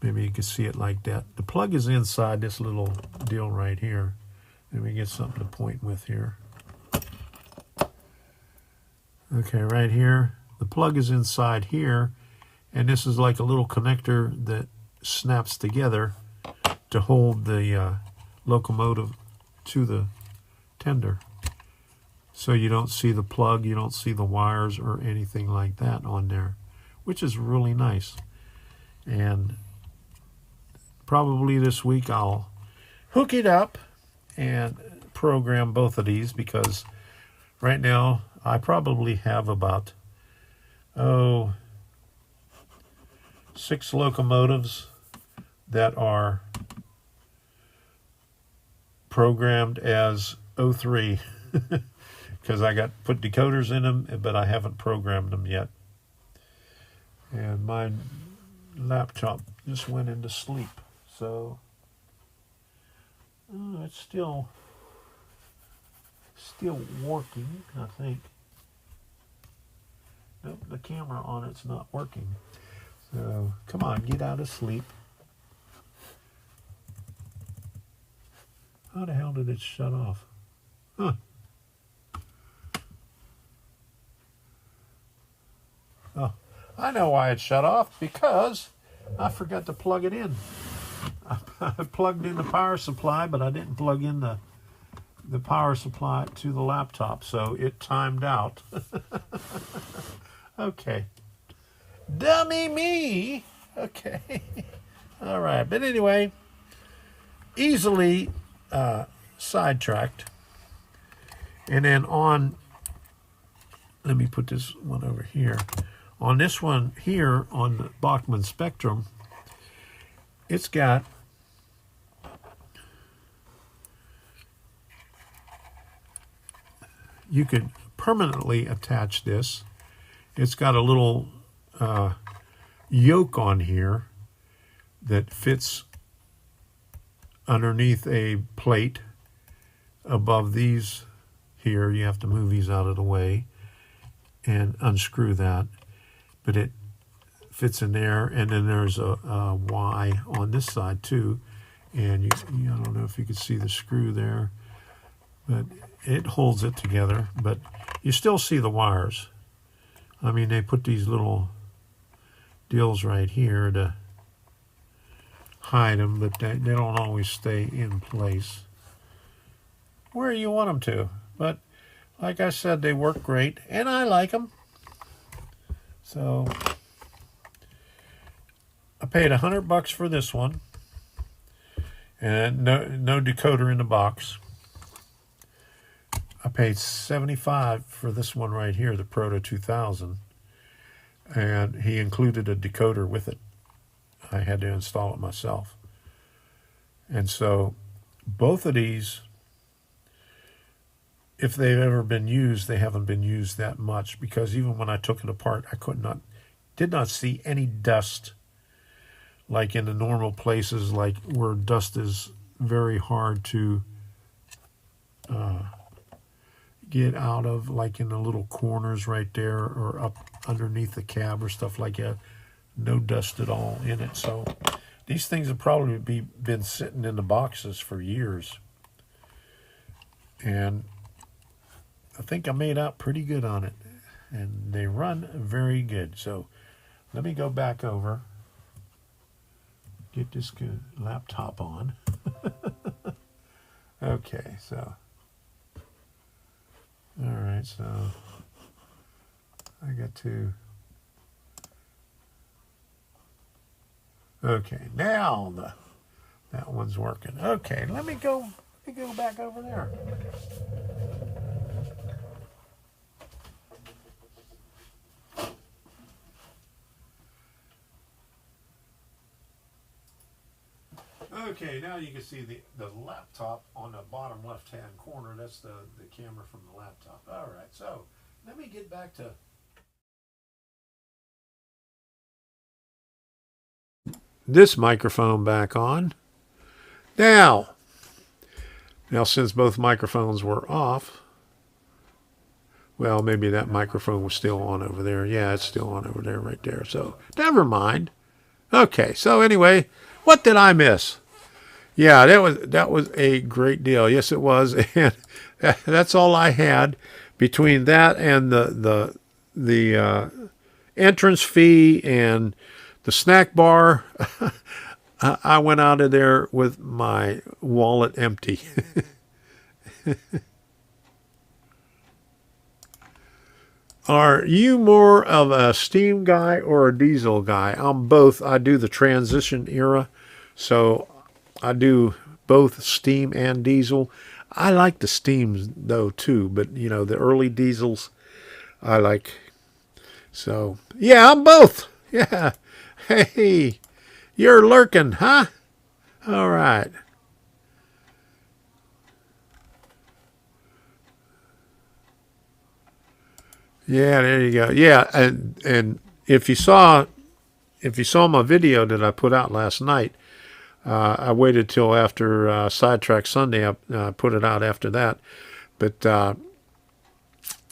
Maybe you can see it like that. The plug is inside this little deal right here. Let me get something to point with here. Okay, right here. The plug is inside here, and this is like a little connector that snaps together to hold the locomotive to the tender. So you don't see the plug, you don't see the wires or anything like that on there, which is really nice. And probably this week I'll hook it up and program both of these, because right now I probably have about 6 locomotives that are programmed as 03 because I got put decoders in them, but I haven't programmed them yet. And my laptop just went into sleep, so it's still working, I think. Nope, the camera on it's not working. So come on, get out of sleep. How the hell did it shut off? Huh. Oh, I know why it shut off, because I forgot to plug it in. I plugged in the power supply, but I didn't plug in the power supply to the laptop, so it timed out. Okay. Dummy me! Okay. All right, but anyway, easily sidetracked. And then on, let me put this one over here. On this one here, on the Bachmann Spectrum, it's got you could permanently attach this. It's got a little yoke on here that fits underneath a plate above these here. You have to move these out of the way and unscrew that, but it fits in there. And then there's a Y on this side too, and I don't know if you can see the screw there, but it holds it together. But you still see the wires. I mean, they put these little deals right here to hide them, but they don't always stay in place where you want them to. But like I said, they work great, and I like them. So I paid $100 for this one, and no decoder in the box. I paid $75 for this one right here, the Proto 2000, and he included a decoder with it. I had to install it myself. And so both of these, if they've ever been used, they haven't been used that much, because even when I took it apart, I did not see any dust like in the normal places, like where dust is very hard to get out of, like in the little corners right there or up underneath the cab or stuff like that. No dust at all in it. So these things have probably been sitting in the boxes for years, and I think I made out pretty good on it, and they run very good. So let me go back over, get this good laptop on. Okay, so all right, so I got to. Okay, now that one's working. Okay, let me go back over there. Okay, now you can see the laptop on the bottom left-hand corner. That's the camera from the laptop. All right, so let me get back to this microphone back on. Now since both microphones were off, well, maybe that microphone was still on over there. Yeah, it's still on over there, right there. So never mind. Okay, so anyway, what did I miss? Yeah, that was a great deal. Yes, it was, and that's all I had between that and the entrance fee and the snack bar. I went out of there with my wallet empty. Are you more of a steam guy or a diesel guy? I'm both. I do the transition era, so I do both steam and diesel. I like the steams though too, but you know, the early diesels I like. So yeah, I'm both. Yeah. Hey, you're lurking, huh? All right. Yeah, there you go. Yeah, and if you saw my video that I put out last night, I waited till after Sidetrack Sunday. I put it out after that, but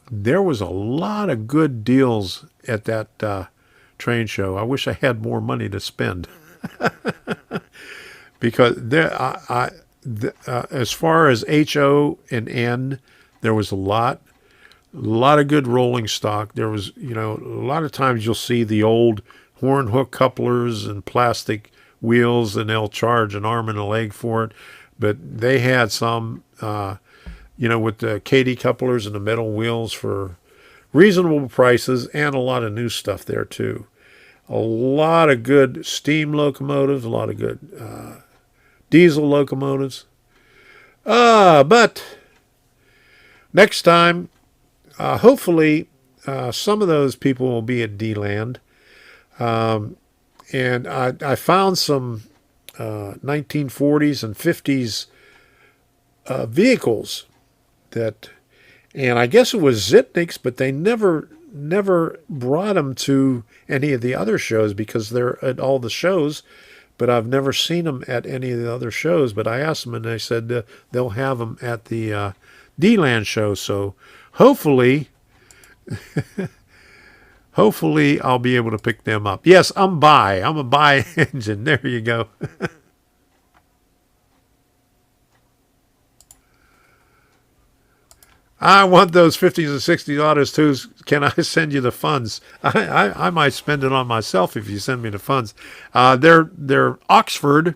there was a lot of good deals at that train show. I wish I had more money to spend because as far as HO and N, there was a lot of good rolling stock. There was, you know, a lot of times you'll see the old horn hook couplers and plastic wheels, and they'll charge an arm and a leg for it. But they had some, you know, with the KD couplers and the metal wheels for reasonable prices, and a lot of new stuff there too. A lot of good steam locomotives, a lot of good diesel locomotives. But next time, hopefully, some of those people will be at D-Land. And I found some 1940s and 50s vehicles that, and I guess it was Zitniks, but they never brought them to any of the other shows because they're at all the shows, but I've never seen them at any of the other shows. But I asked them, and they said they'll have them at the D-Land show. So hopefully I'll be able to pick them up. Yes, I'm a buy engine. There you go. I want those 50s and 60s autos too. Can I send you the funds? I might spend it on myself if you send me the funds. They're Oxford.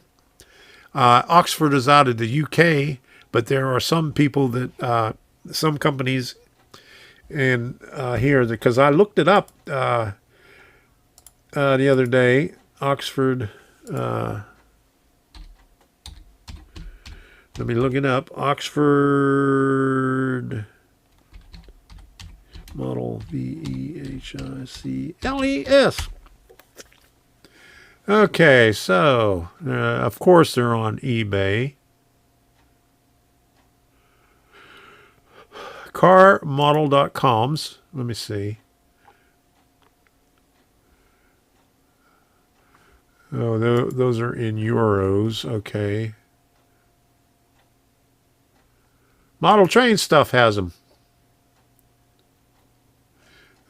Oxford is out of the UK, but there are some people that some companies in here, because I looked it up the other day. Oxford. Let me look it up. Oxford model VEHICLES. Okay, so of course they're on eBay. Carmodel.coms. Let me see. Oh, those are in euros. Okay. Model Train Stuff has them.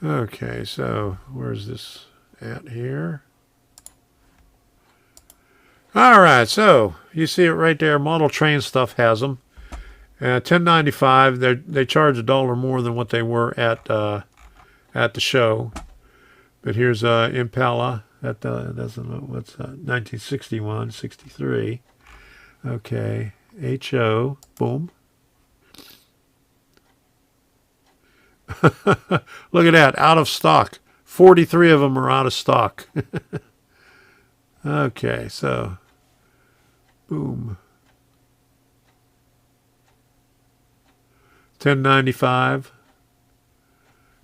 Okay, so where's this at here? All right, so you see it right there. Model Train Stuff has them. $10.95. They charge $1 more than what they were at the show. But here's Impala. That doesn't, what's that? 1961, 63. Okay, HO. Boom. Look at that, out of stock. 43 of them are out of stock. Okay, so boom. 1095.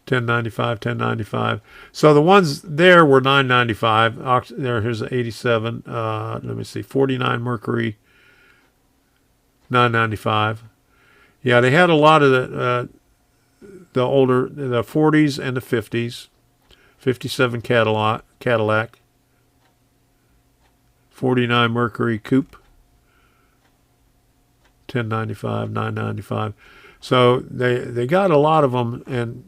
1095, 1095. So the ones there were 995. Here's an 87. Let me see, 49 Mercury, 995. Yeah, they had a lot of the older, the 40s and the 50s. 57 Cadillac. 49 Mercury Coupe. 1095, 995. So they got a lot of them, and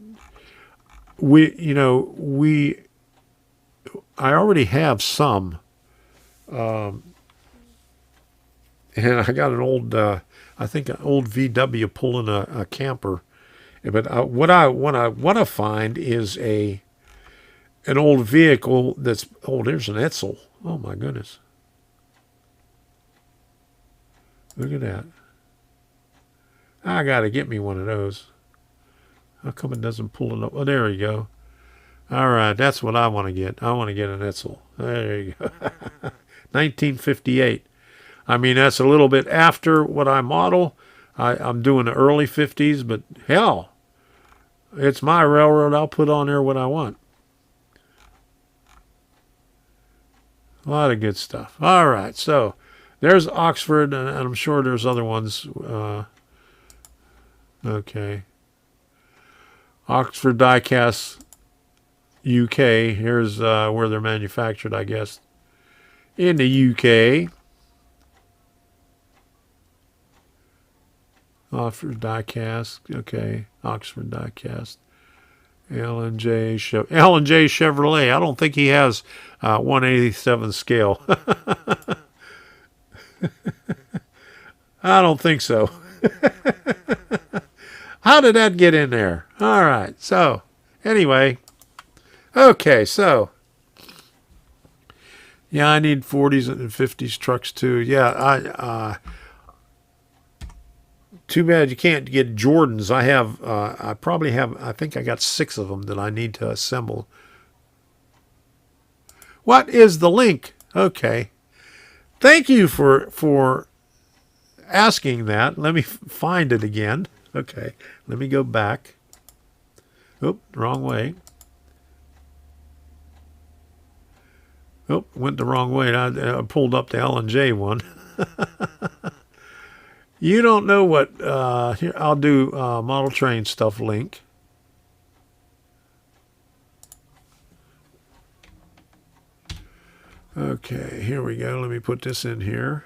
I already have some, and I got an old, I think an old VW pulling a camper, but what I want to find is an old vehicle that's, oh, there's an Edsel. Oh my goodness. Look at that. I got to get me one of those. How come it doesn't pull it up? Oh, there we go. All right, that's what I want to get. I want to get an Edsel. There you go. 1958. I mean, that's a little bit after what I model. I'm doing the early 50s, but hell, it's my railroad. I'll put on there what I want. A lot of good stuff. All right, so there's Oxford, and I'm sure there's other ones. Okay. Oxford Diecast UK. Here's where they're manufactured, I guess. In the UK. Oxford Diecast. Okay. Oxford Diecast. L&J Chevrolet. I don't think he has 1/87 scale. I don't think so. How did that get in there? All right. So, anyway. Okay, so. Yeah, I need 40s and 50s trucks too. Yeah, too bad you can't get Jordans. I probably have, I think I got 6 of them that I need to assemble. What is the link? Okay. Thank you for asking that. Let me find it again. Okay, let me go back. Oop, wrong way. Oop, went the wrong way. I pulled up the L&J one. You don't know what, here, I'll do model train stuff link. Okay, here we go. Let me put this in here.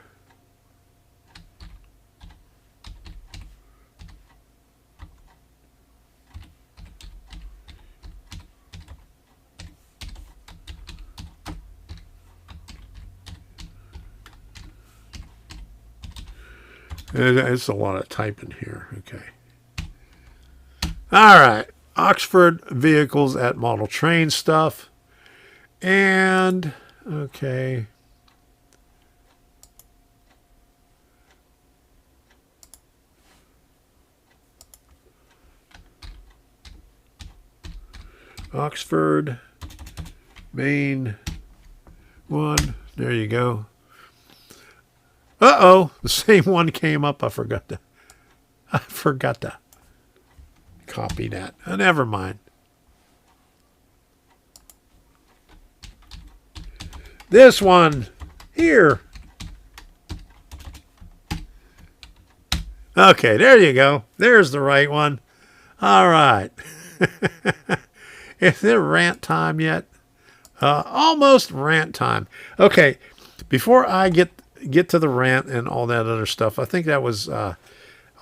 It's a lot of typing here. Okay. All right. Oxford Vehicles at Model Train stuff. And, okay. Oxford, main one. There you go. Uh-oh, the same one came up. I forgot to copy that. Never mind. This one here. Okay, there you go. There's the right one. All right. Is there rant time yet? Almost rant time. Okay, before I get to the rant and all that other stuff, I think that was all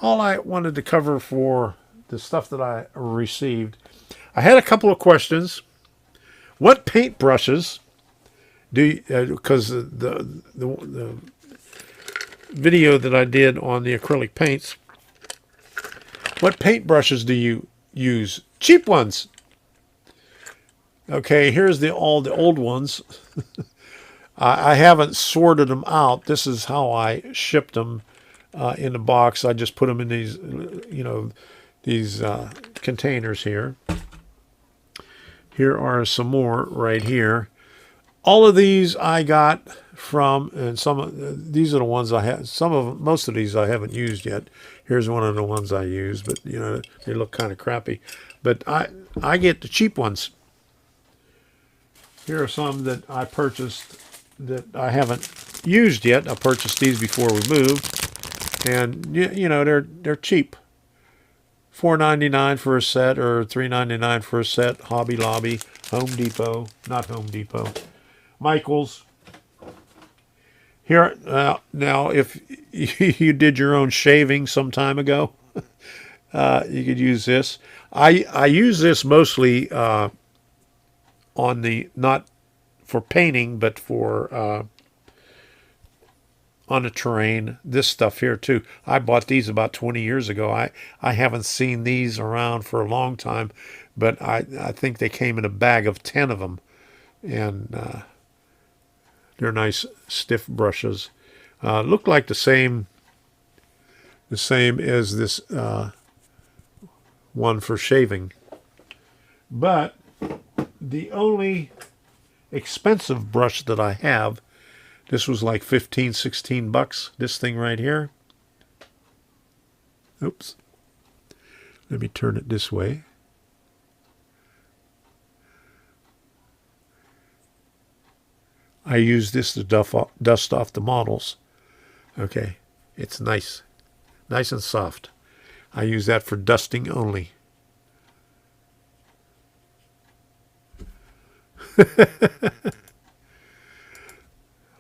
I wanted to cover for the stuff that I received. I had a couple of questions. What paintbrushes do you, because the video that I did on the acrylic paints, what paintbrushes do you use? Cheap ones. Okay, here's all the old ones. I haven't sorted them out. This is how I shipped them in the box. I just put them in these, these containers here. Here are some more right here. All of these I got from, and some of these are the ones I have. Some of them, most of these I haven't used yet. Here's one of the ones I use, but you know they look kind of crappy. But I get the cheap ones. Here are some that I purchased that I haven't used yet. I purchased these before we moved, and you know they're cheap. $4.99 for a set, or $3.99 for a set. Hobby Lobby, Home Depot, not Home Depot, Michaels. Here now, if you did your own shaving some time ago, you could use this. I use this mostly on the, not for painting, but for on the terrain. This stuff here too. I bought these about 20 years ago. I haven't seen these around for a long time, but I think they came in a bag of 10 of them, and they're nice stiff brushes. Look like the same as this one for shaving, but the only expensive brush that I have, this was like 15, 16 bucks, this thing right here. Oops. Let me turn it this way. I use this to dust off the models. Okay, it's nice. Nice and soft. I use that for dusting only.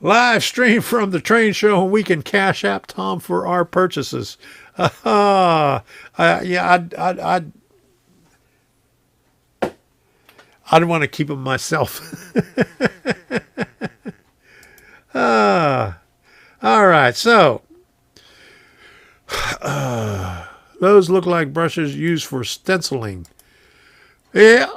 Live stream from the train show, and we can cash app Tom for our purchases. Yeah, I'd want to keep them myself. All right, so those look like brushes used for stenciling. Yeah.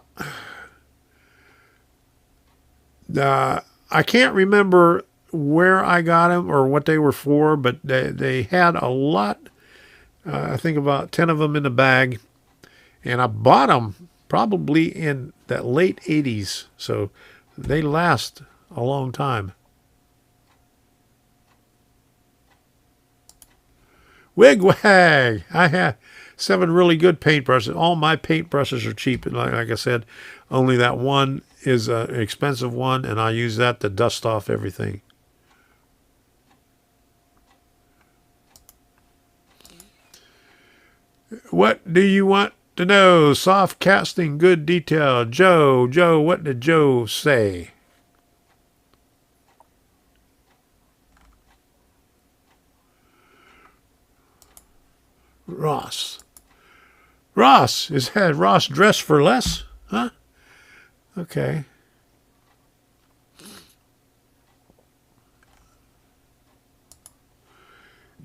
I can't remember where I got them or what they were for, but they had a lot. I think about 10 of them in the bag, and I bought them probably in that late 80s, so they last a long time. Wigwag! I have 7 really good paintbrushes. All my paintbrushes are cheap, and like I said, only that one is an expensive one, and I use that to dust off everything. What do you want to know? Soft casting, good detail. Joe, what did Joe say? Ross, is that Ross dressed for less? Huh? Okay.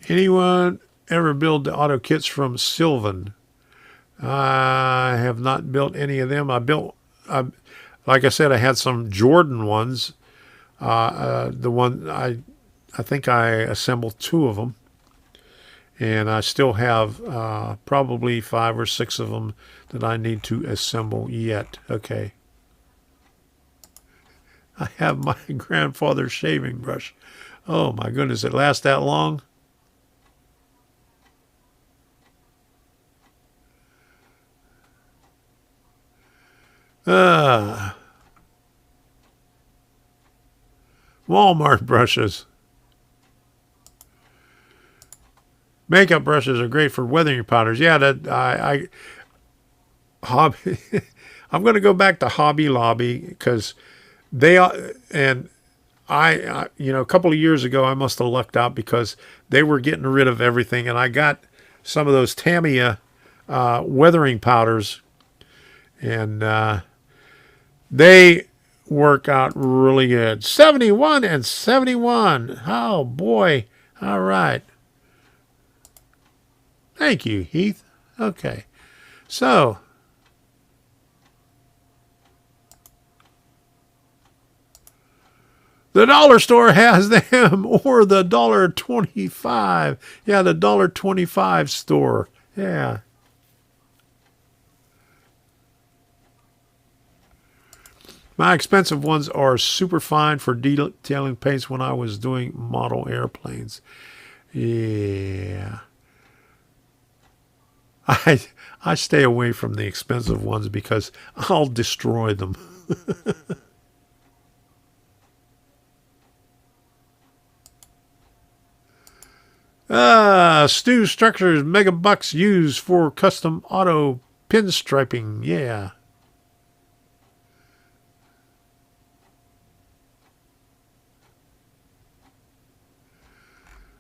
Anyone ever build the auto kits from Sylvan? I have not built any of them. Like I said, I had some Jordan ones. The one I think I assembled 2 of them, and I still have probably 5 or 6 of them that I need to assemble yet. Okay. I have my grandfather's shaving brush. Oh my goodness, it lasts that long? Walmart brushes. Makeup brushes are great for weathering powders. Yeah, hobby. I'm going to go back to Hobby Lobby because they are, and you know, a couple of years ago, I must have lucked out because they were getting rid of everything, and I got some of those Tamiya weathering powders, and they work out really good. 71 and 71. Oh boy! All right. Thank you, Heath. Okay, so the dollar store has them, or the $1.25. Yeah, the $1.25 store. Yeah. My expensive ones are super fine for detailing paints when I was doing model airplanes. Yeah. I stay away from the expensive ones because I'll destroy them. Stu Structures megabucks used for custom auto pinstriping. Yeah.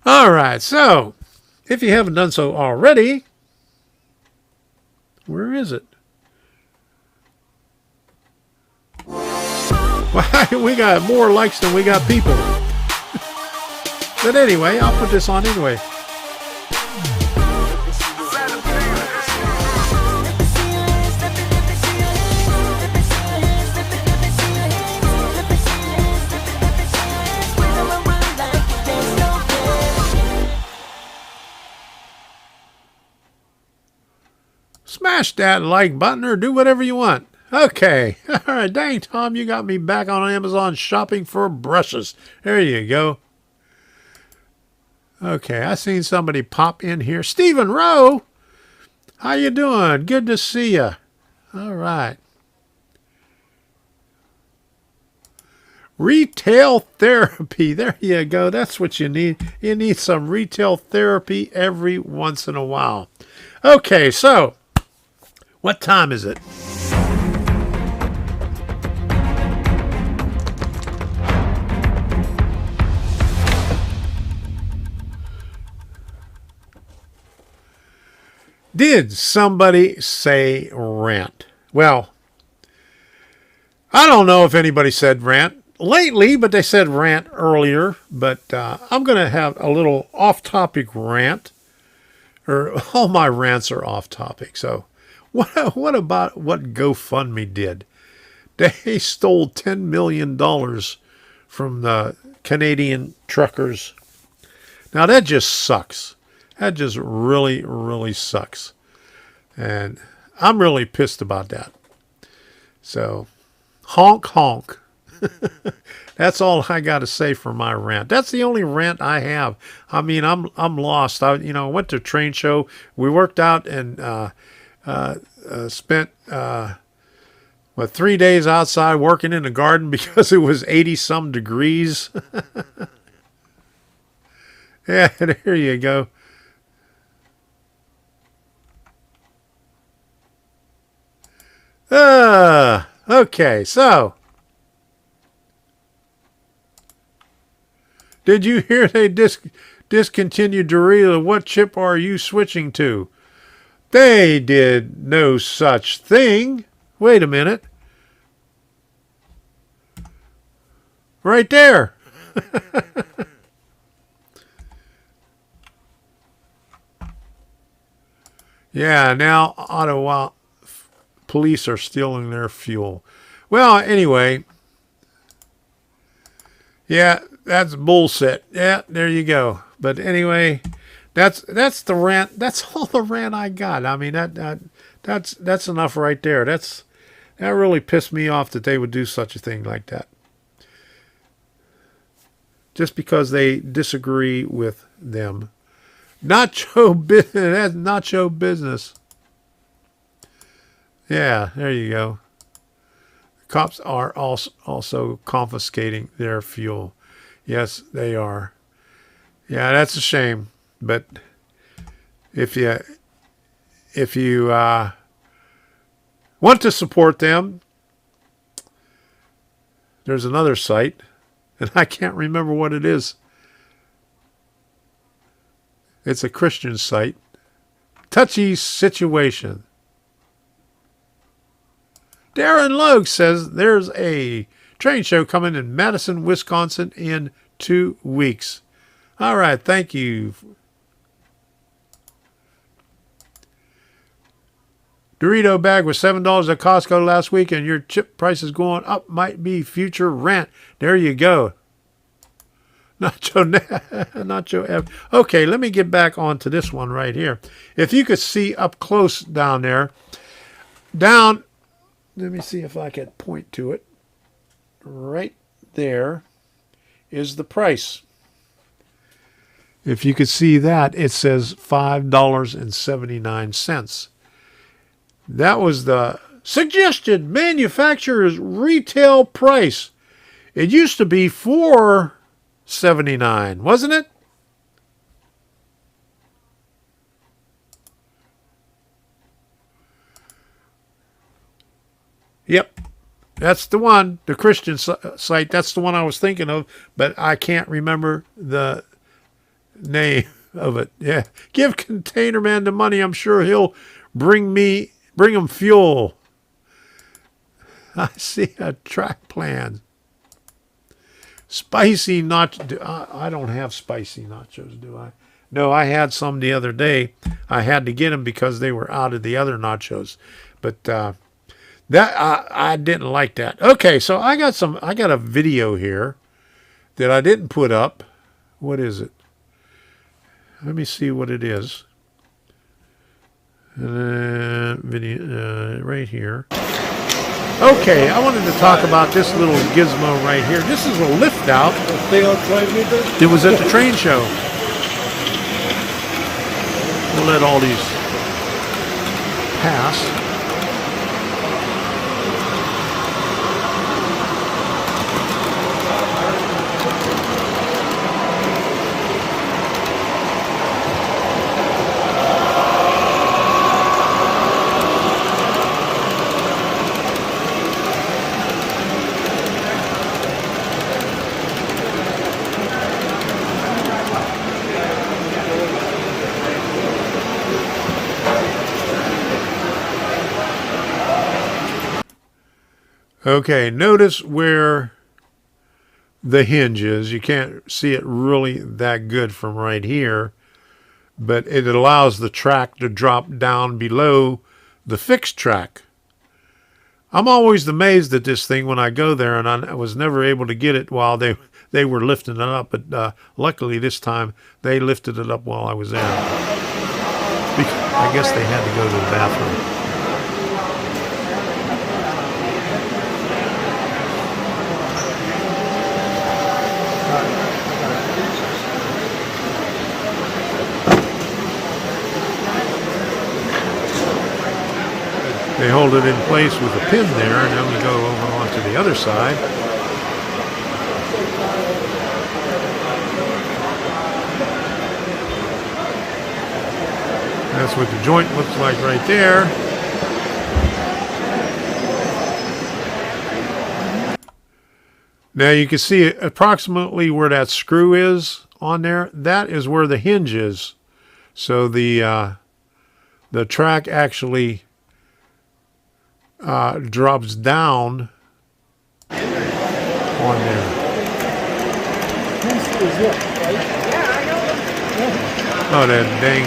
All right, so if you haven't done so already, where is it? Well, we got more likes than we got people. But anyway, I'll put this on anyway. Smash that like button or do whatever you want. Okay. All right. Dang, Tom, you got me back on Amazon shopping for brushes. There you go. Okay, I seen somebody pop in here. Stephen Rowe, how you doing? Good to see you. All right. Retail therapy. There you go. That's what you need. You need some retail therapy every once in a while. Okay, so what time is it? Did somebody say rant? Well, I don't know if anybody said rant lately, but they said rant earlier. But I'm going to have a little off-topic rant. Or all my rants are off-topic. So what about what GoFundMe did? They stole $10 million from the Canadian truckers. Now, that just sucks. That just really, really sucks. And I'm really pissed about that. So, honk, honk. That's all I got to say for my rant. That's the only rant I have. I mean, I'm lost. I went to a train show. We worked out and spent 3 days outside working in the garden because it was 80-some degrees. Yeah, there you go. Okay, so did you hear they discontinued Dorita? What chip are you switching to? They did no such thing. Wait a minute. Right there. Yeah, now Ottawa police are stealing their fuel. Well, anyway. Yeah, that's bullshit. Yeah, there you go. But anyway, that's the rant. That's all the rant I got. I mean, that's enough right there. That really pissed me off that they would do such a thing like that. Just because they disagree with them. Nacho business. That's nacho business. Yeah, there you go. Cops are also confiscating their fuel. Yes, they are. Yeah, that's a shame. But if you want to support them, there's another site, and I can't remember what it is. It's a Christian site. Touchy situation. Darren Logue says there's a train show coming in Madison, Wisconsin in 2 weeks. All right, thank you. Dorito bag was $7 at Costco last week, and your chip price is going up. Might be future rant. There you go. Nacho F. Okay, let me get back onto this one right here. If you could see up close down there, let me see if I can point to it. right there is the price. If you could see that, it says $5.79. That was the suggested manufacturer's retail price. It used to be $4.79, wasn't it? Yep. That's the one, the Christian site. That's the one I was thinking of, but I can't remember the name of it. Yeah. Give Container Man the money. I'm sure he'll bring him fuel. I see a track plan. Spicy nachos. I don't have spicy nachos, do I? No, I had some the other day. I had to get them because they were out of the other nachos. But that I didn't like that. Okay, so I got a video here that I didn't put up. What is it? Let me see what it is. Video right here. Okay, I wanted to talk about this little gizmo right here. This is a lift out. It was at the train show. We'll let all these pass. Okay, notice where the hinge is. You can't see it really that good from right here, but it allows the track to drop down below the fixed track. I'm always amazed at this thing when I go there, and I was never able to get it while they were lifting it up, but luckily this time they lifted it up while I was there. I guess they had to go to the bathroom. They hold it in place with a pin there, and then we go over onto the other side. That's what the joint looks like right there. Now you can see approximately where that screw is on there. That is where the hinge is. So the track actually drops down on there. Oh, that dang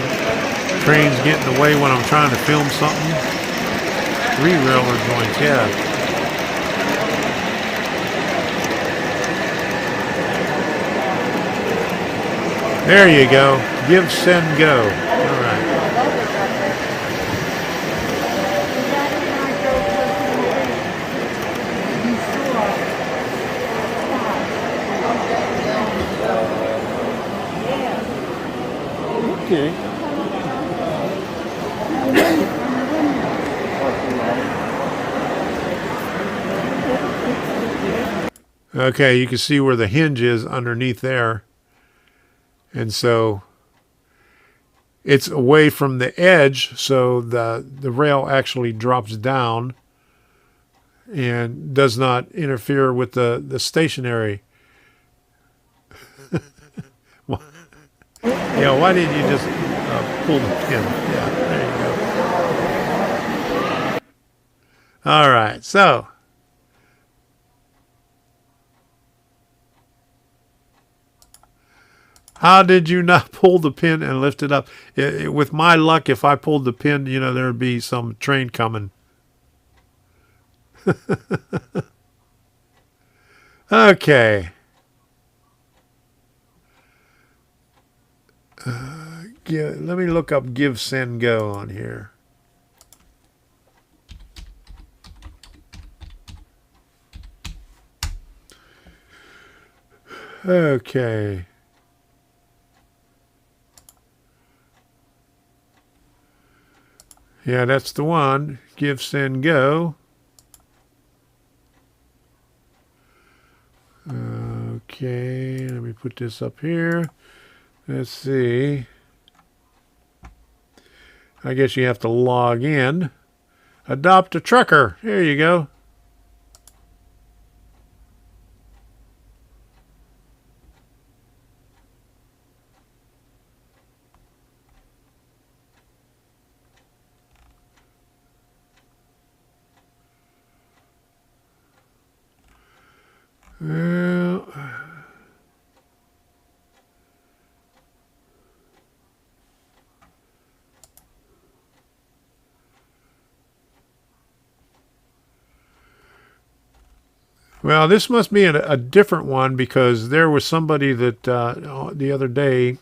train's getting in the way when I'm trying to film something. 3-railer joints, yeah. There you go. Give, send, go. All right. Okay. Okay, you can see where the hinge is underneath there. And so it's away from the edge, so the rail actually drops down and does not interfere with the stationary. Yeah, why didn't you just pull the pin? Yeah, there you go. All right, so how did you not pull the pin and lift it up? With my luck, if I pulled the pin, you know, there would be some train coming. Okay. Let me look up give, send, go on here. Okay. Yeah, that's the one. Give, send, go. Okay, let me put this up here. Let's see. I guess you have to log in. Adopt a trucker. There you go. Well, well, this must be a different one because there was somebody that the other day,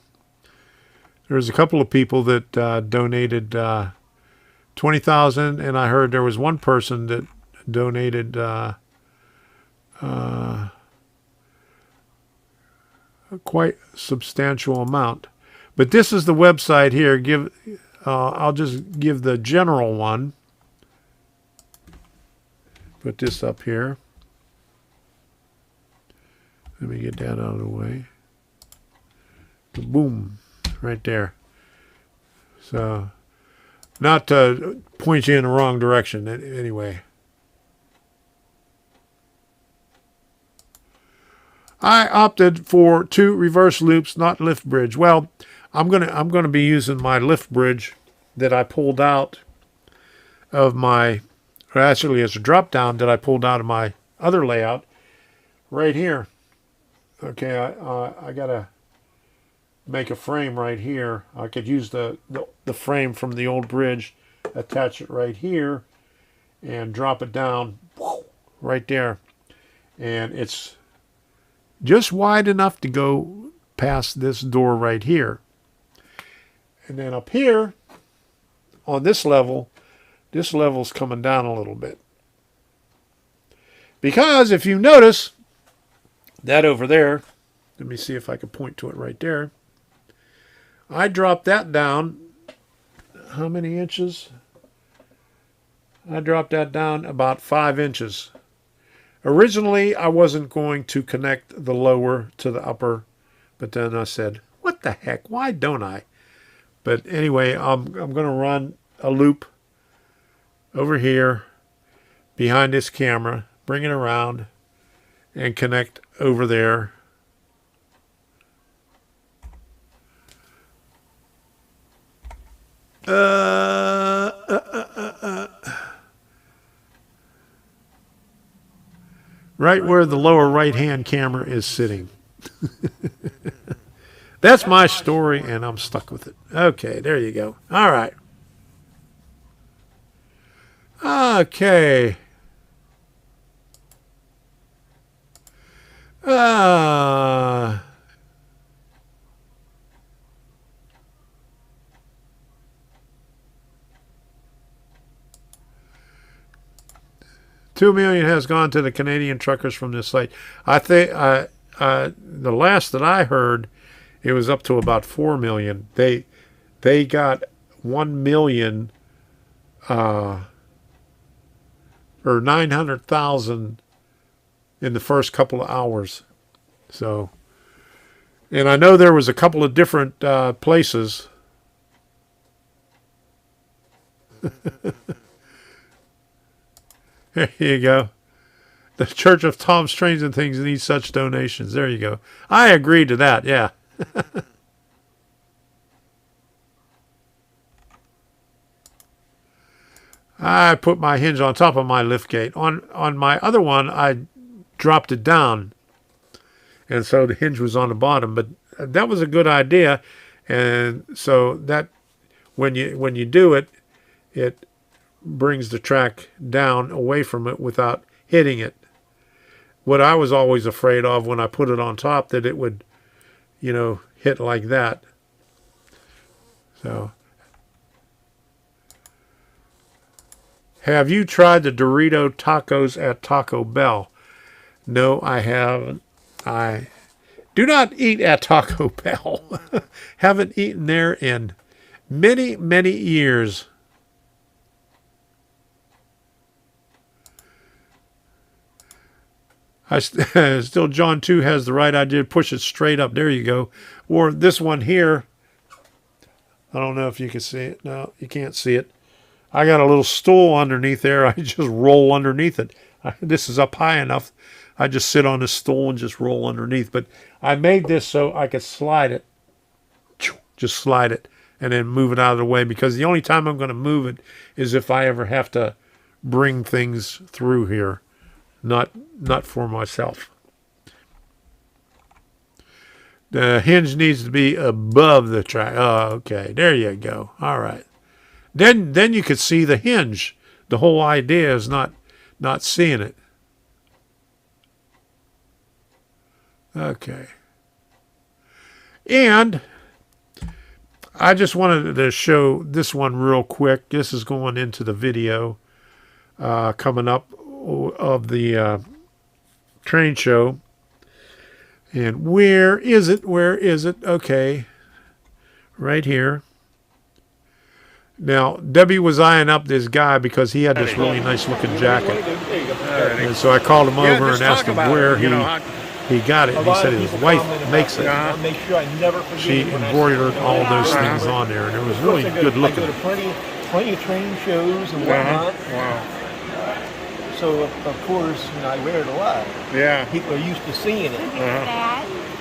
there was a couple of people that donated 20,000, and I heard there was one person that donated quite substantial amount. But this is the website here. I'll just give the general one. Put this up here. Let me get that out of the way. Boom, right there. So, not to point you in the wrong direction anyway. I opted for 2 reverse loops, not lift bridge. Well, I'm gonna be using my lift bridge that I pulled out of my, or actually it's a drop down that I pulled out of my other layout right here. Okay, I gotta make a frame right here. I could use the frame from the old bridge, attach it right here, and drop it down right there, and it's just wide enough to go past this door right here. And then up here on this level's coming down a little bit. Because if you notice that over there, let me see if I can point to it right there. I dropped that down, how many inches? I dropped that down about 5 inches. Originally, I wasn't going to connect the lower to the upper, but then I said, what the heck, why don't I? But anyway, I'm going to run a loop over here behind this camera, bring it around, and connect over there. Right where the lower right-hand camera is sitting. That's my story, and I'm stuck with it. Okay, there you go. All right. Okay. 2 million has gone to the Canadian truckers from this site. I think the last that I heard, it was up to about 4 million. They got 1 million or 900,000 in the first couple of hours. So, and I know there was a couple of different places. There you go. The Church of Tom's Trains and Things needs such donations. There you go. I agree to that, yeah. I put my hinge on top of my lift gate. On my other one, I dropped it down, and so the hinge was on the bottom. But that was a good idea, and so that when you do it, it brings the track down away from it without hitting it. What I was always afraid of when I put it on top, that it would, hit like that. So, have you tried the Dorito tacos at Taco Bell? No, I haven't. Do not eat at Taco Bell. Haven't eaten there in many, many years. Still, John 2 has the right idea. Push it straight up. There you go. Or this one here. I don't know if you can see it. No, you can't see it. I got a little stool underneath there. I just roll underneath it. This is up high enough. I just sit on this stool and just roll underneath. But I made this so I could slide it. Just slide it and then move it out of the way, because the only time I'm going to move it is if I ever have to bring things through here. Not for myself. The hinge needs to be above the track. Oh, okay. There you go. All right. Then you could see the hinge. The whole idea is not seeing it. Okay. And I just wanted to show this one real quick. This is going into the video coming up of the train show. And where is it? Where is it? Okay. Right here. Now, Debbie was eyeing up this guy because he had this really nice looking jacket. And so I called him over and asked him where he got it. And he said his wife makes it. She embroidered all those things on there, and it was really good looking. I go to plenty of train shows and whatnot. Wow. So, of course, I wear it a lot. Yeah. People are used to seeing it.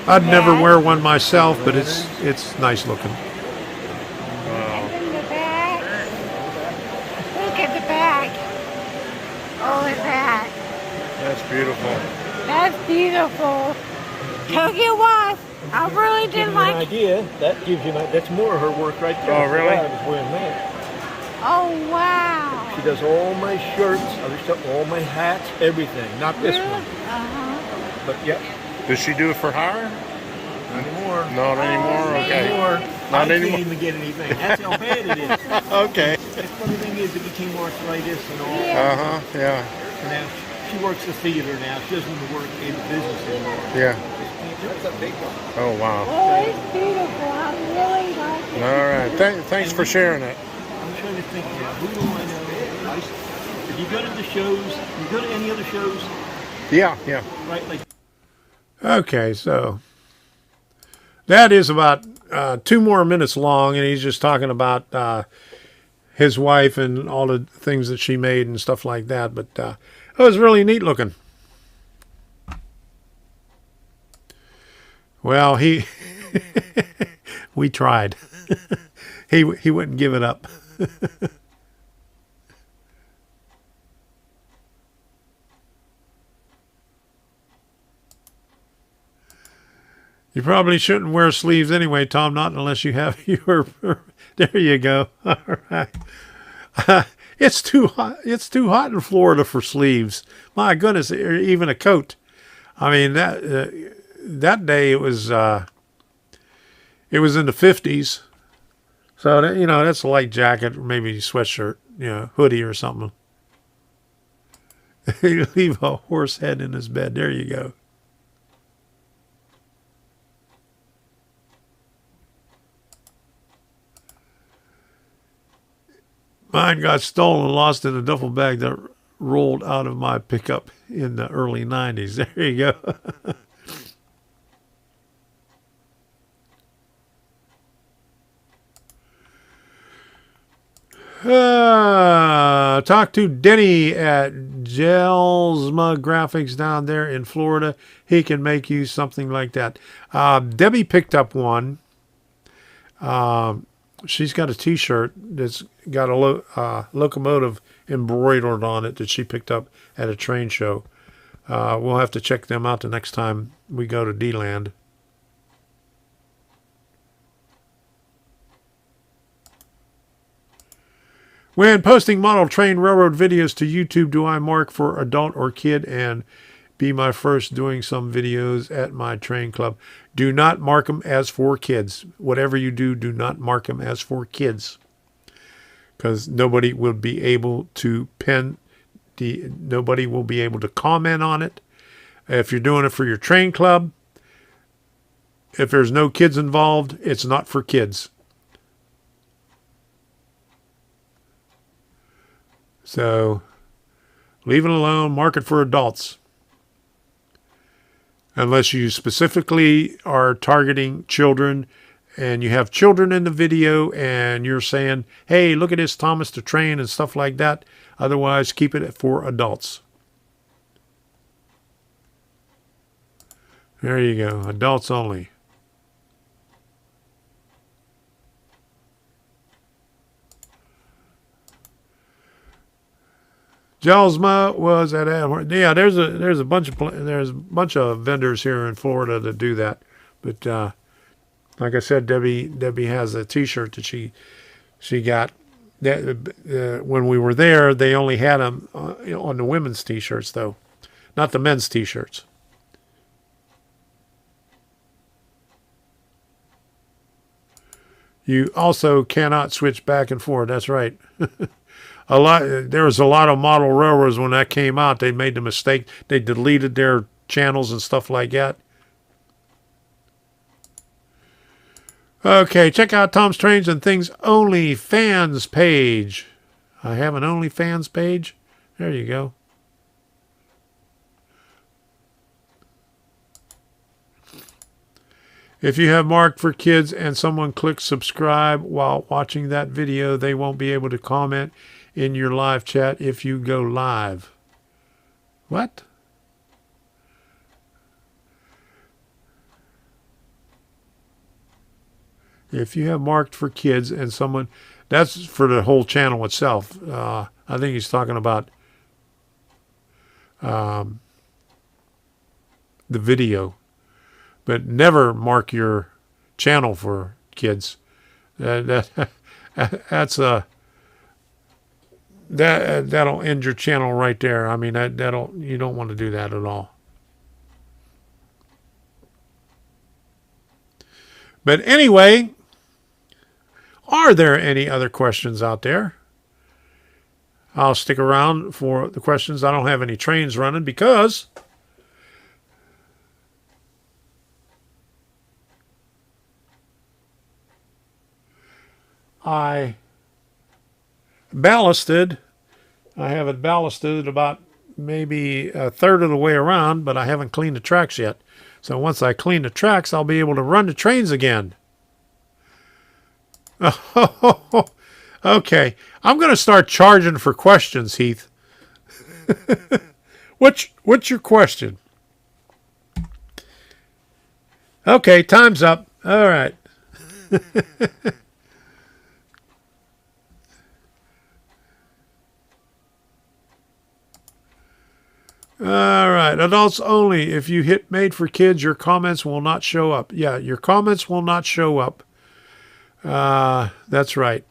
I'd never wear one myself, but it's nice looking. Look at the back. Oh, at that. That's beautiful. That's beautiful. Took it was. I really did like an idea. That gives you that's more of her work right there. Oh, really? I was wearing that. Oh, wow. She does all my shirts, other stuff, all my hats, everything. Not this one. But yeah. Does she do it for hire? Not anymore. Not anymore? Okay. Not anymore. I can't even get anything. That's how bad it is. Okay. The funny thing is, it became arthritis and all. Yeah. And now she works the theater now. She doesn't even work in the business anymore. Yeah. That's a big one. Oh, wow. Oh, it's beautiful. I really like it. All right. Thanks for sharing it. I'm trying to think now. Who do I know? If you go to the shows, you go to any other shows? Yeah. Right, like. Okay, so that is about 2 more minutes long, and he's just talking about his wife and all the things that she made and stuff like that. But it was really neat looking. Well, we tried. he wouldn't give it up. You probably shouldn't wear sleeves anyway, Tom, not unless you have your... There you go. All right. It's too hot. It's too hot in Florida for sleeves. My goodness, even a coat. I mean, that day it was in the 50s. So, that's a light jacket, maybe a sweatshirt, hoodie or something. You leave a horse head in his bed. There you go. Mine got stolen and lost in a duffel bag that rolled out of my pickup in the early 90s. There you go. Talk to Denny at Gelsma Graphics down there in Florida. He can make you something like that. Debbie picked up one. She's got a T-shirt that's got a locomotive embroidered on it that she picked up at a train show. We'll have to check them out the next time we go to D-Land. When posting model train railroad videos to YouTube, do I mark for adult or kid and be my first doing some videos at my train club? Do not mark them as for kids. Whatever you do, do not mark them as for kids, because nobody will be able to nobody will be able to comment on it. If you're doing it for your train club, if there's no kids involved, it's not for kids. So leave it alone. Mark it for adults. Unless you specifically are targeting children and you have children in the video and you're saying, hey, look at this Thomas the Train and stuff like that. Otherwise, keep it for adults. There you go. Adults only. Jelsma was at yeah. There's a bunch of vendors here in Florida that do that, but like I said, Debbie has a T-shirt that she got. That when we were there, they only had them on the women's T-shirts though, not the men's T-shirts. You also cannot switch back and forth. That's right. There was a lot of model railroads when that came out. They made the mistake. They deleted their channels and stuff like that. Okay, check out Tom's Trains and Things OnlyFans page. I have an OnlyFans page. There you go. If you have marked for kids and someone clicks subscribe while watching that video, they won't be able to comment in your live chat if you go live. What? If you have marked for kids and someone, that's for the whole channel itself. I think he's talking about the video. But never mark your channel for kids. That'll end your channel right there. I mean, you don't want to do that at all. But anyway, are there any other questions out there? I'll stick around for the questions. I don't have any trains running because I ballasted. I have it ballasted about maybe a third of the way around, but I haven't cleaned the tracks yet. So once I clean the tracks, I'll be able to run the trains again. Okay. I'm going to start charging for questions, Heath. What's your question? Okay, time's up. All right. All right, adults only. If you hit made for kids, your comments will not show up. Yeah, your comments will not show up. That's right.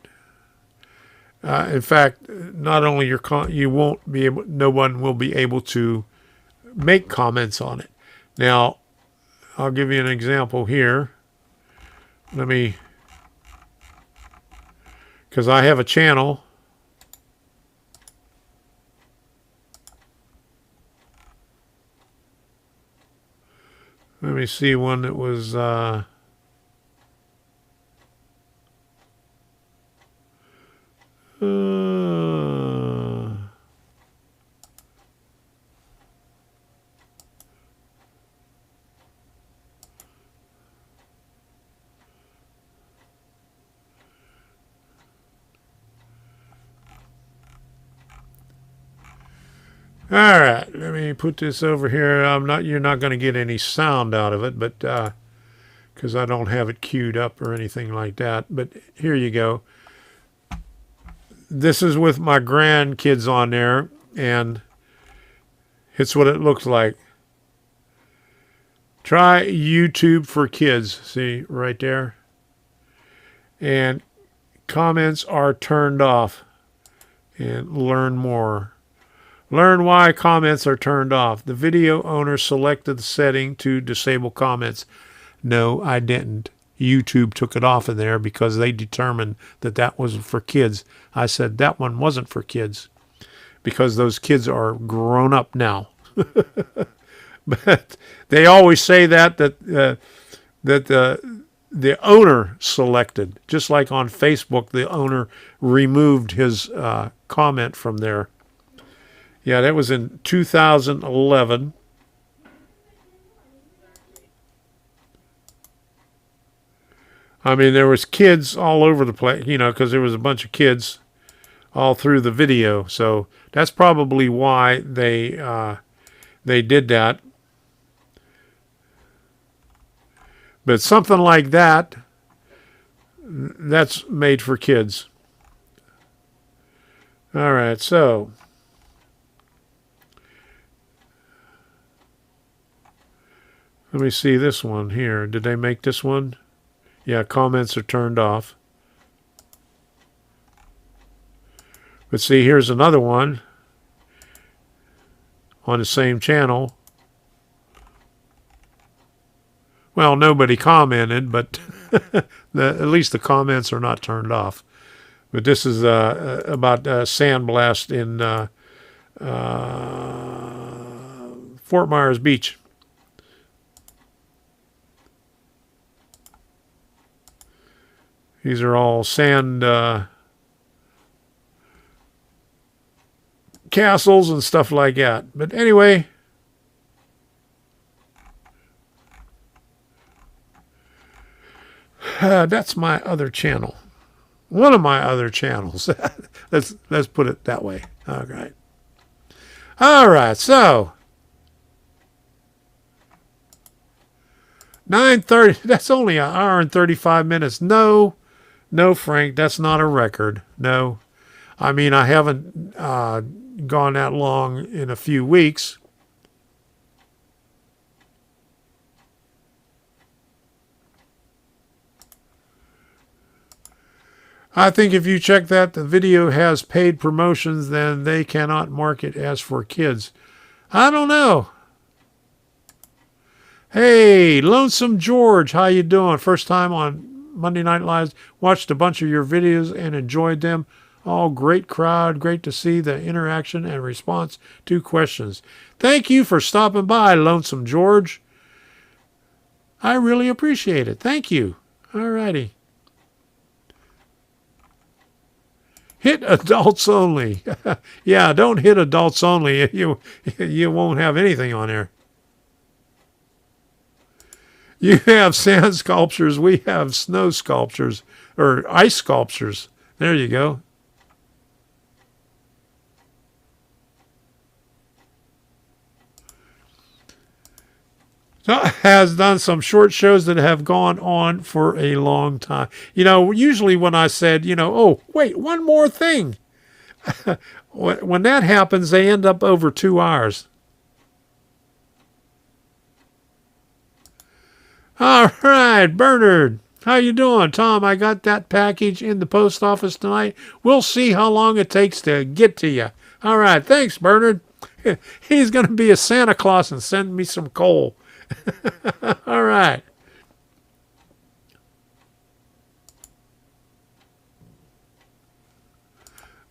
In fact, not only you won't be able, no one will be able to make comments on it. Now, I'll give you an example here. Because I have a channel. Let me see one that was all right, let me put this over here. You're not going to get any sound out of it, but because I don't have it queued up or anything like that. But here you go. This is with my grandkids on there, and it's what it looks like. Try YouTube for kids. See right there? And comments are turned off. And learn more. Learn why comments are turned off. The video owner selected the setting to disable comments. No, I didn't. YouTube took it off of there because they determined that that was for kids. I said that one wasn't for kids because those kids are grown up now. But they always say that that the owner selected. Just like on Facebook, the owner removed his comment from there. Yeah, that was in 2011. I mean, there was kids all over the place, you know, because there was a bunch of kids all through the video. So that's probably why they did that. But something like that, that's made for kids. All right, so let me see this one here. Did they make this one? Yeah, comments are turned off. But see, here's another one on the same channel. Well, nobody commented, but at least the comments are not turned off. But this is about sandblast in Fort Myers Beach. These are all sand castles and stuff like that. But anyway, that's my other channel. One of my other channels. let's put it that way. All right. All right. So 9:30. That's only an hour and 35 minutes. No, Frank. That's not a record. No. I mean, I haven't gone that long in a few weeks. I think if you check that the video has paid promotions, then they cannot mark it as for kids. I don't know. Hey, Lonesome George, how you doing? First time on Monday Night Live. Watched a bunch of your videos and enjoyed them. All great crowd. Great to see the interaction and response to questions. Thank you for stopping by, Lonesome George. I really appreciate it. Thank you. All righty. Hit adults only. Yeah, don't hit adults only. You won't have anything on there. You have sand sculptures. We have snow sculptures or ice sculptures. There you go. So has done some short shows that have gone on for a long time. You know, usually when I said, you know, oh, wait, one more thing. When that happens, they end up over 2 hours. All right, Bernard. How you doing? Tom, I got that package in the post office tonight. We'll see how long it takes to get to you. All right, thanks, Bernard. He's going to be a Santa Claus and send me some coal. All right.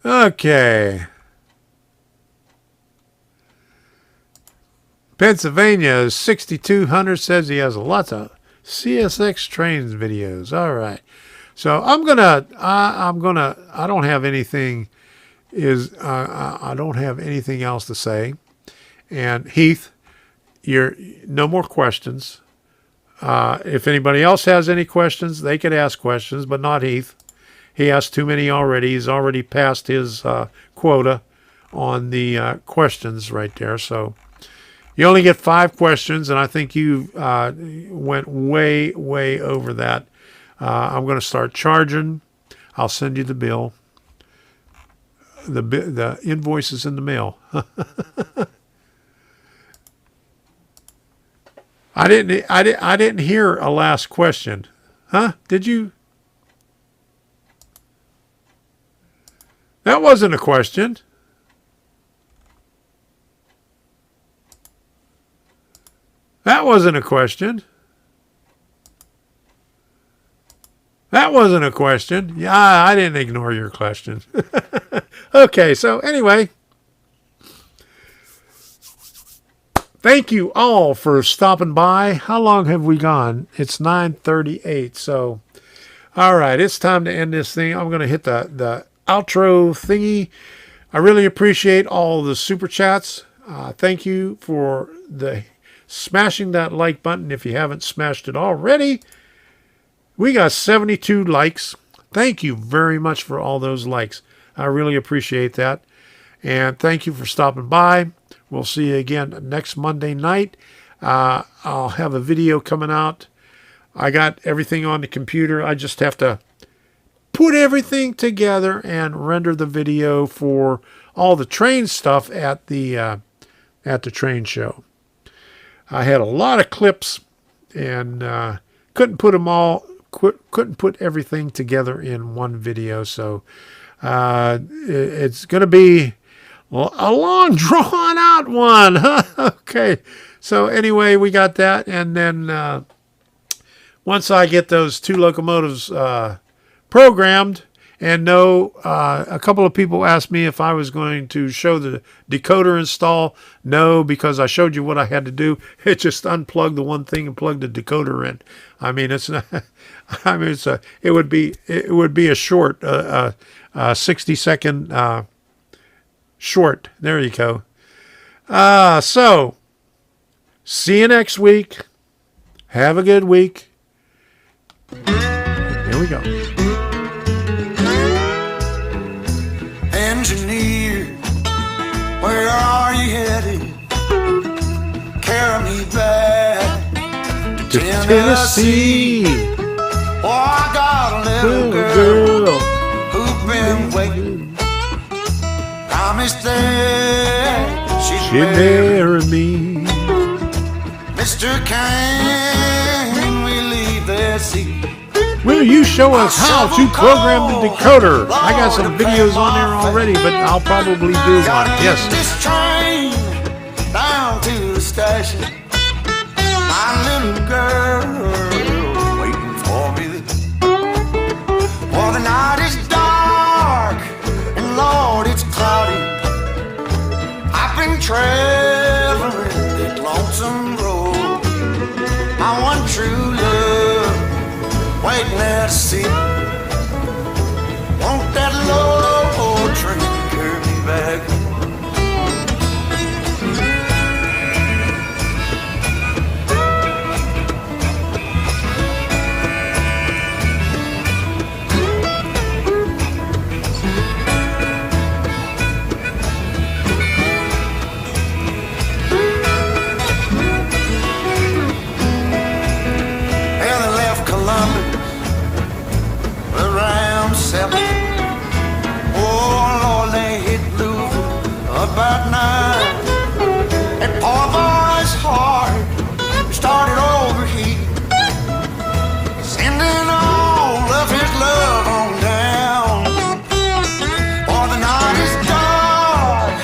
Okay. Pennsylvania 6200 says he has lots of CSX trains videos. All right. So I don't have anything I don't have anything else to say. And Heath, no more questions. If anybody else has any questions, they could ask questions, but not Heath. He asked too many already. He's already passed his quota on the questions right there. So you only get 5 questions, and I think you went way, way over that. I'm going to start charging. I'll send you the bill. The invoice is in the mail. I didn't hear a last question. Huh? Did you? That wasn't a question. That wasn't a question. That wasn't a question. Yeah, I didn't ignore your question. Okay, so anyway. thank you all for stopping by. How long have we gone? It's 9:38. So, all right, it's time to end this thing. I'm going to hit the outro thingy. I really appreciate all the super chats. Thank you for smashing that like button if you haven't smashed it already. We got 72 likes. Thank you very much for all those likes. I really appreciate that. And thank you for stopping by. We'll see you again next Monday night. I'll have a video coming out. I got everything on the computer. I just have to put everything together and render the video for all the train stuff at the train show. I had a lot of clips and couldn't put everything together in one video. So it's going to be a long, drawn-out one. Okay. So anyway, we got that. And then once I get those 2 locomotives programmed, and a couple of people asked me if I was going to show the decoder install. No, because I showed you what I had to do. It just unplugged the one thing and plugged the decoder in. I mean, it's not. I mean, it would be a short, 60-second short. There you go. So see you next week. Have a good week. Here we go. Engineer, where are you headed? Carry me back to Tennessee. Oh, I got a little girl who's been waiting. Promised that she'd marry me. Mr. Can we leave the sea? Will you show us how to program the decoder? I got some videos on there already, but I'll probably do one. Yes. This train down to the station. My little girl waiting for me. Well, the night is dark and Lord, it's cloudy. I've been traveling that lonesome road. My one true love waiting there to see. Won't that low train carry me back? Well, they left Columbus around 7. Oh Lord, they hit Louisville about 9. That poor boy's heart started overheating, sending all of his love on down. For the night is dark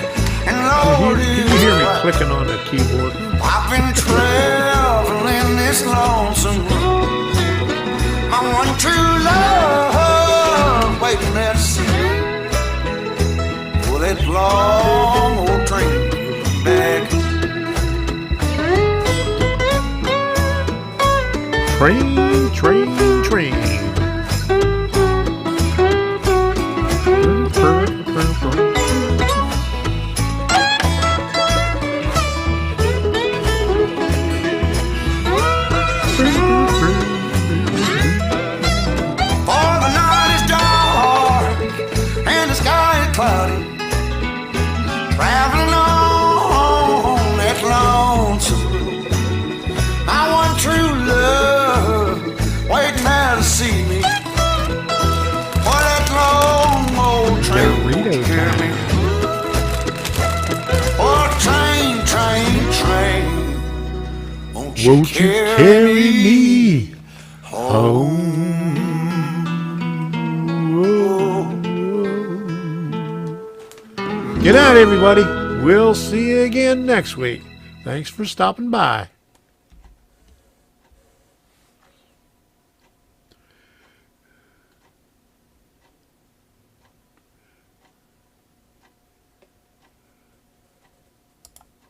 and Lord Can is you hear me bright. clicking on the keyboard? I've been traveling this lonesome road. My one true love waiting there to see. Will that long old train back? Train. For the night is dark and the sky is cloudy. Traveling on that lonesome road. My one true love waiting there to see me. For that long old train Dorito carry me. Oh, train, won't Won't you carry me home? Good night, everybody. We'll see you again next week. Thanks for stopping by.